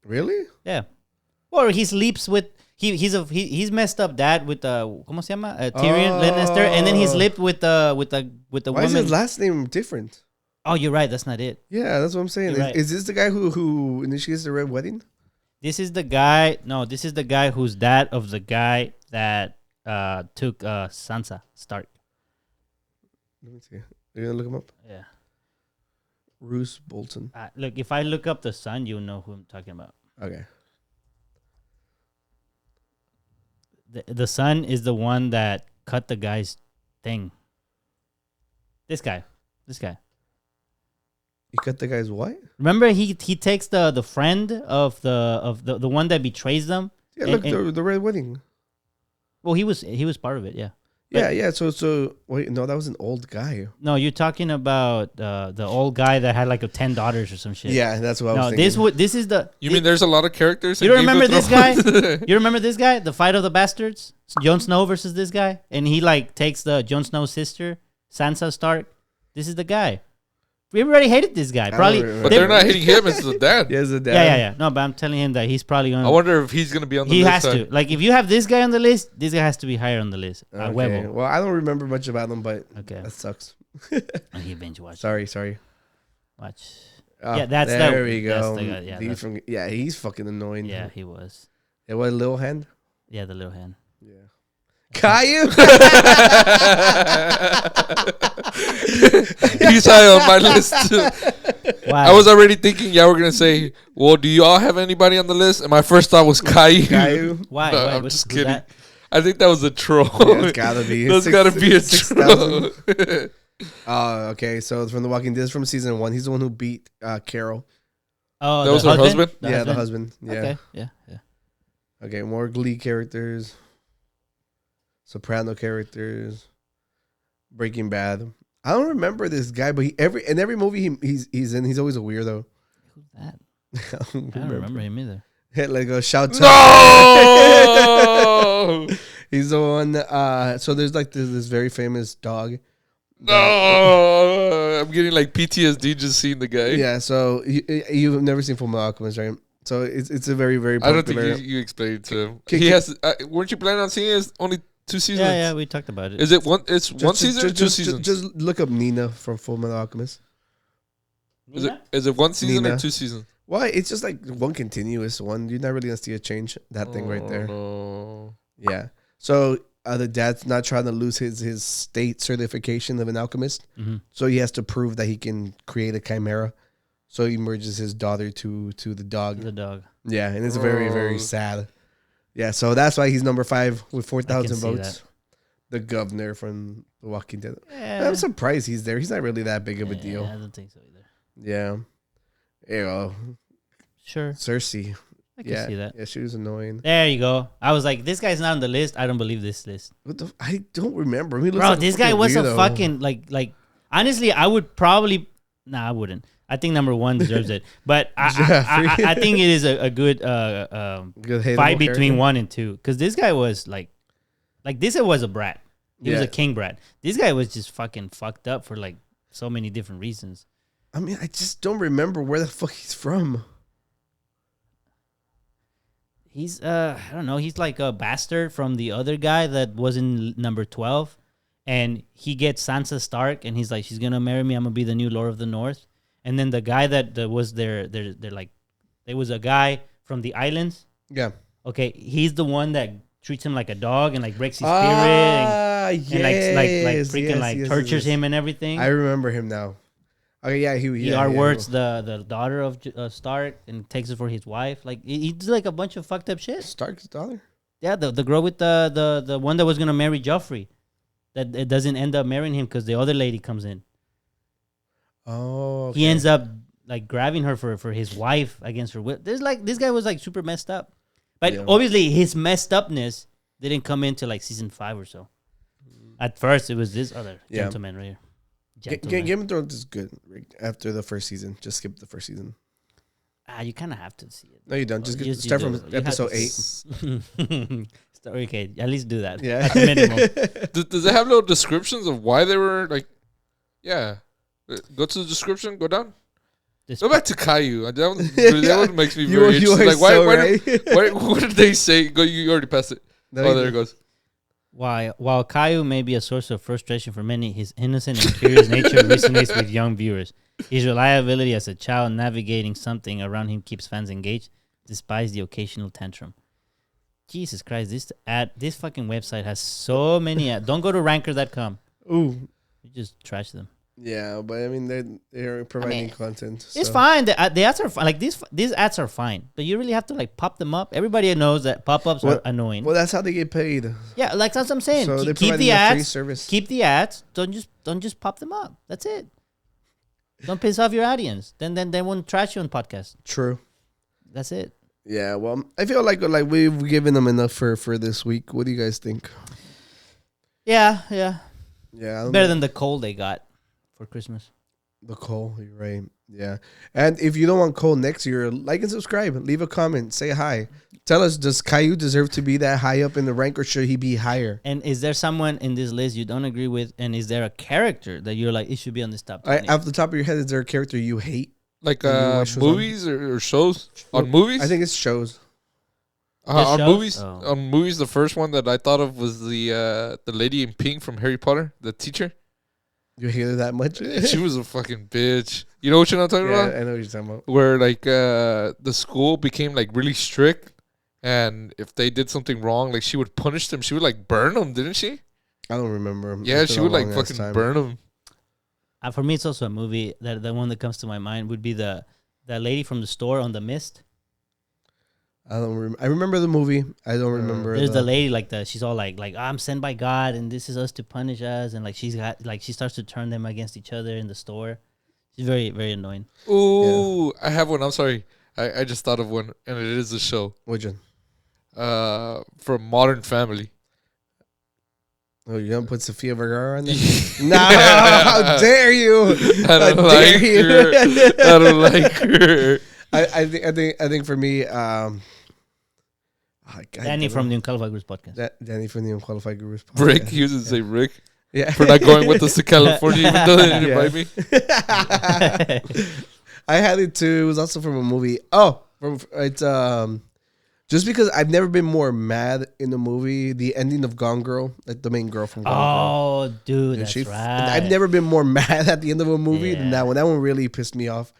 A: Really?
B: Yeah. Or he sleeps with he's messed up dad with ¿cómo se llama? Tyrion Lannister, and then he slept with the
A: Why is
B: woman.
A: his last name different?
B: Oh, you're right. That's not it.
A: Yeah, that's what I'm saying.
B: You're right.
A: Is this the guy who initiates the Red Wedding?
B: This is the guy. No, this is the guy who's dad of the guy that took Sansa Stark.
A: Let me see. You're gonna look him up?
B: Yeah.
A: Roose Bolton.
B: Look, if I look up the son, you'll know who I'm talking about.
A: Okay.
B: The son is the one that cut the guy's thing. This guy.
A: You cut the guy's what?
B: Remember, he takes the friend of the one that betrays them.
A: Yeah,
B: And-
A: look, the Red Wedding.
B: Well, he was part of it. Yeah.
A: Yeah. So wait, no, that was an old guy.
B: No, you're talking about the old guy that had like 10 daughters or some shit.
A: Yeah, that's what I was
B: No,
A: thinking.
B: this is the.
C: You mean there's a lot of characters?
B: You don't remember this guy?
C: guy?
B: You remember this guy? The fight of the bastards? Jon Snow versus this guy? And he like takes the Jon Snow's sister, Sansa Stark. This is the guy. We already hated this guy. Probably.
C: But they're not hitting him. It's the dad.
A: Yeah, it's the dad.
B: Yeah. No, but I'm telling him that he's probably going
C: I wonder if he's gonna be on the
B: He
C: list.
B: has to. Like, if you have this guy on the list, this guy has to be higher on the list.
A: Okay.
B: Huevo.
A: Well, I don't remember much about them, but
B: Okay.
A: that sucks.
B: He binge watched.
A: Sorry.
B: Watch.
A: Oh,
B: Yeah, that's
A: there
B: the-
A: we
B: that's
A: go.
B: the guy, yeah, that's-
A: He's fucking annoying.
B: Yeah, he was.
A: It was Little Hand.
B: Yeah, the little hand.
A: Yeah. Caillou.
C: He's high on my list too.
B: Wow.
C: I was already thinking, we're gonna say, well, do you all have anybody on the list? And my first thought was Caillou.
A: Caillou.
B: Why?
C: No,
B: Why?
C: I'm
B: What's-
C: just
B: who's
C: kidding.
B: that?
C: I think that was a troll.
A: Yeah, it's gotta be.
C: That's gotta be a
A: 6,000.
C: troll.
A: Oh, okay. So it's from The Walking Dead, from season 1. He's the one who beat Carol.
B: Oh,
C: That
B: the
C: was her husband?
A: The husband. Yeah.
B: Okay. Yeah.
A: Okay, more Glee characters. Soprano characters. Breaking Bad. I don't remember this guy, but in every movie he's in, he's always a weirdo.
B: Who's that?
A: I don't
B: I don't remember him either.
A: Like a shout
C: No!
A: He's the one. So there's like this very famous dog.
C: No! I'm getting like PTSD just seeing the guy.
A: Yeah. So you've never seen Full Metal Alchemist, right? So it's a very, very
C: I
A: popular.
C: don't think you explained to him.
A: K-
C: He
A: K-
C: has. Weren't you planning on seeing it? Only 2 seasons.
B: Yeah, we talked about it.
C: Is it one? It's one season or 2 seasons?
A: Just look up Nina from Full Metal Alchemist.
C: Is it 1 season
A: Nina.
C: or 2 seasons?
A: Why? It's just like one continuous one. You're not really gonna see a change. That thing right there.
C: No.
A: Yeah. So the dad's not trying to lose his state certification of an alchemist.
B: Mm-hmm.
A: So he has to prove that he can create a chimera. So he merges his daughter to the dog.
B: The dog.
A: Yeah, and it's very, very sad. Yeah, so that's why he's number 5 with 4,000
B: see
A: votes.
B: that.
A: The governor from The Walking Dead.
B: Yeah.
A: I'm surprised he's there. He's not really that big of a deal.
B: I don't think so either.
A: Yeah. Ew.
B: Sure.
A: Cersei.
B: I can see that.
A: Yeah, she was annoying.
B: There you go. I was like, this guy's not on the list. I don't believe this list.
A: I don't remember. He looks
B: Bro,
A: like
B: this guy was
A: weirdo.
B: a fucking like. Honestly, I would probably. Nah, I wouldn't. I think number 1 deserves it, but I think it is a good
A: Good hateable
B: fight between
A: character.
B: 1 and 2, because this guy was like this guy was a brat. He was
A: Yeah.
B: a king brat. This guy was just fucking fucked up for like so many different reasons.
A: I mean, I just don't remember where the fuck he's from.
B: He's I don't know. He's like a bastard from the other guy that was in number 12, and he gets Sansa Stark, and he's like, she's gonna marry me. I'm gonna be the new Lord of the North. And then the guy that was they're like, there was a guy from the islands.
A: Yeah.
B: Okay, he's the one that treats him like a dog and like breaks his spirit and like freaking tortures him and everything.
A: I remember him now. Okay, yeah,
B: He outworks the daughter of Stark and takes it for his wife. Like he did like a bunch of fucked up shit.
A: Stark's daughter.
B: Yeah, the girl with the one that was gonna marry Joffrey, that it doesn't end up marrying him because the other lady comes in.
A: Oh, okay.
B: He ends up like grabbing her for his wife against her will. There's like this guy was like super messed up, but
A: Yeah.
B: obviously his messed upness didn't come into like season 5 or so. At first, it was this other
A: Yeah.
B: gentleman right here.
A: Game of Thrones is good after the first season. Just skip the first season.
B: You kind of have to see it.
A: No, you don't. Just
B: You
A: start
B: do.
A: from
B: You have
A: episode
B: to
A: 8.
B: Okay, at least do that.
A: Yeah.
B: At the minimum.
C: Does it have little descriptions of why they were like? Yeah. Go to the description. Go down. Go back to Caillou. That one makes me very interested. Like, what did they say? Go. You already passed it. There it goes.
B: While Caillou may be a source of frustration for many, his innocent and curious nature resonates with young viewers. His reliability as a child navigating something around him keeps fans engaged, despite the occasional tantrum. Jesus Christ, this fucking website has so many ads. Don't go to ranker.com.
A: Ooh.
B: You just trash them.
A: Yeah, but I mean they're providing content.
B: It's
A: so.
B: fine. The ads are fine. Like these ads are fine, but you really have to like pop them up. Everybody knows that pop-ups are annoying.
A: Well, that's how they get paid.
B: Yeah, like that's what I'm saying.
A: So they're
B: keep
A: providing
B: the
A: a free
B: ads.
A: service.
B: Keep the ads. Don't just pop them up. That's it. Don't piss off your audience. Then they won't trash you on podcast.
A: True.
B: That's it.
A: Yeah, well, I feel like we've given them enough for this week. What do you guys think?
B: Yeah.
A: Yeah, I don't
B: Better
A: know.
B: than the coal they got for Christmas.
A: The coal. You're right. Yeah, and if you don't want coal next year, like and subscribe. Leave a comment. Say hi. Tell us, does Caillou deserve to be that high up in the rank, or should he be higher?
B: And is there someone in this list you don't agree with? And is there a character that you're like, it should be on this top 20?
A: Off the top of your head, is there a character you hate?
C: Like
A: Do you watch shows
C: movies or shows? On movies?
A: I think it's shows.
C: On
B: shows?
C: movies,
B: Oh.
C: on movies, the first one that I thought of was the lady in pink from Harry Potter, the teacher.
A: You hate her that much?
C: She was a fucking bitch. You know what I'm talking
A: Yeah,
C: about?
A: I know what you're talking about.
C: Where like the school became like really strict, and if they did something wrong, like she would punish them. She would like burn them, didn't she?
A: I don't remember.
C: Yeah,
A: It's
C: she
A: been a
C: would like
A: long ass
C: fucking
A: time.
C: burn them.
B: For me, it's also a movie that the one that comes to my mind would be the lady from the store on The Mist.
A: I don't. I remember the movie. I don't remember.
B: There's the lady she's all like I'm sent by God and this is us to punish us, and like she starts to turn them against each other in the store. She's very, very annoying.
C: Ooh, I have one. I'm sorry. I just thought of one, and it is a show.
A: Which one?
C: From Modern Family.
A: Oh, you gonna put Sofia Vergara on there? No, how dare you?
C: I don't
A: How
C: like
A: dare you?
C: her. I don't like her.
A: I think for me,
B: Danny from the Unqualified Gurus Podcast.
A: Danny from the Unqualified Gurus Podcast.
C: Rick, he used to say Rick
A: Yeah.
C: for not going with us to California, even though they didn't
A: Yeah.
C: invite me.
A: I had it too. It was also from a movie. Oh, it's just because I've never been more mad in the movie. The ending of Gone Girl, like the main girl from Gone Girl.
B: Oh, dude,
A: And
B: that's
A: she-
B: right.
A: I've never been more mad at the end of a movie than that one. That one really pissed me off.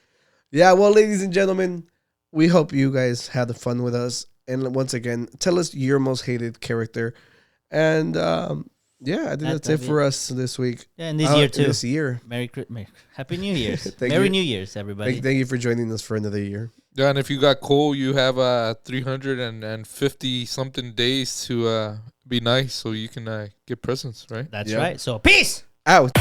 A: Yeah, well, ladies and gentlemen, we hope you guys had fun with us. And once again, tell us your most hated character. And yeah, I think that's it for us this week.
B: Yeah, and this year too.
A: This year.
B: Merry Christmas, Happy New Year's,
A: Thank
B: Merry
A: you.
B: New Year's, everybody.
A: Thank you for joining us for another year.
C: Yeah, and if you got coal, you have 350 something days to be nice, so you can get presents, right?
B: That's
A: Yeah.
B: right. So peace.
A: Out.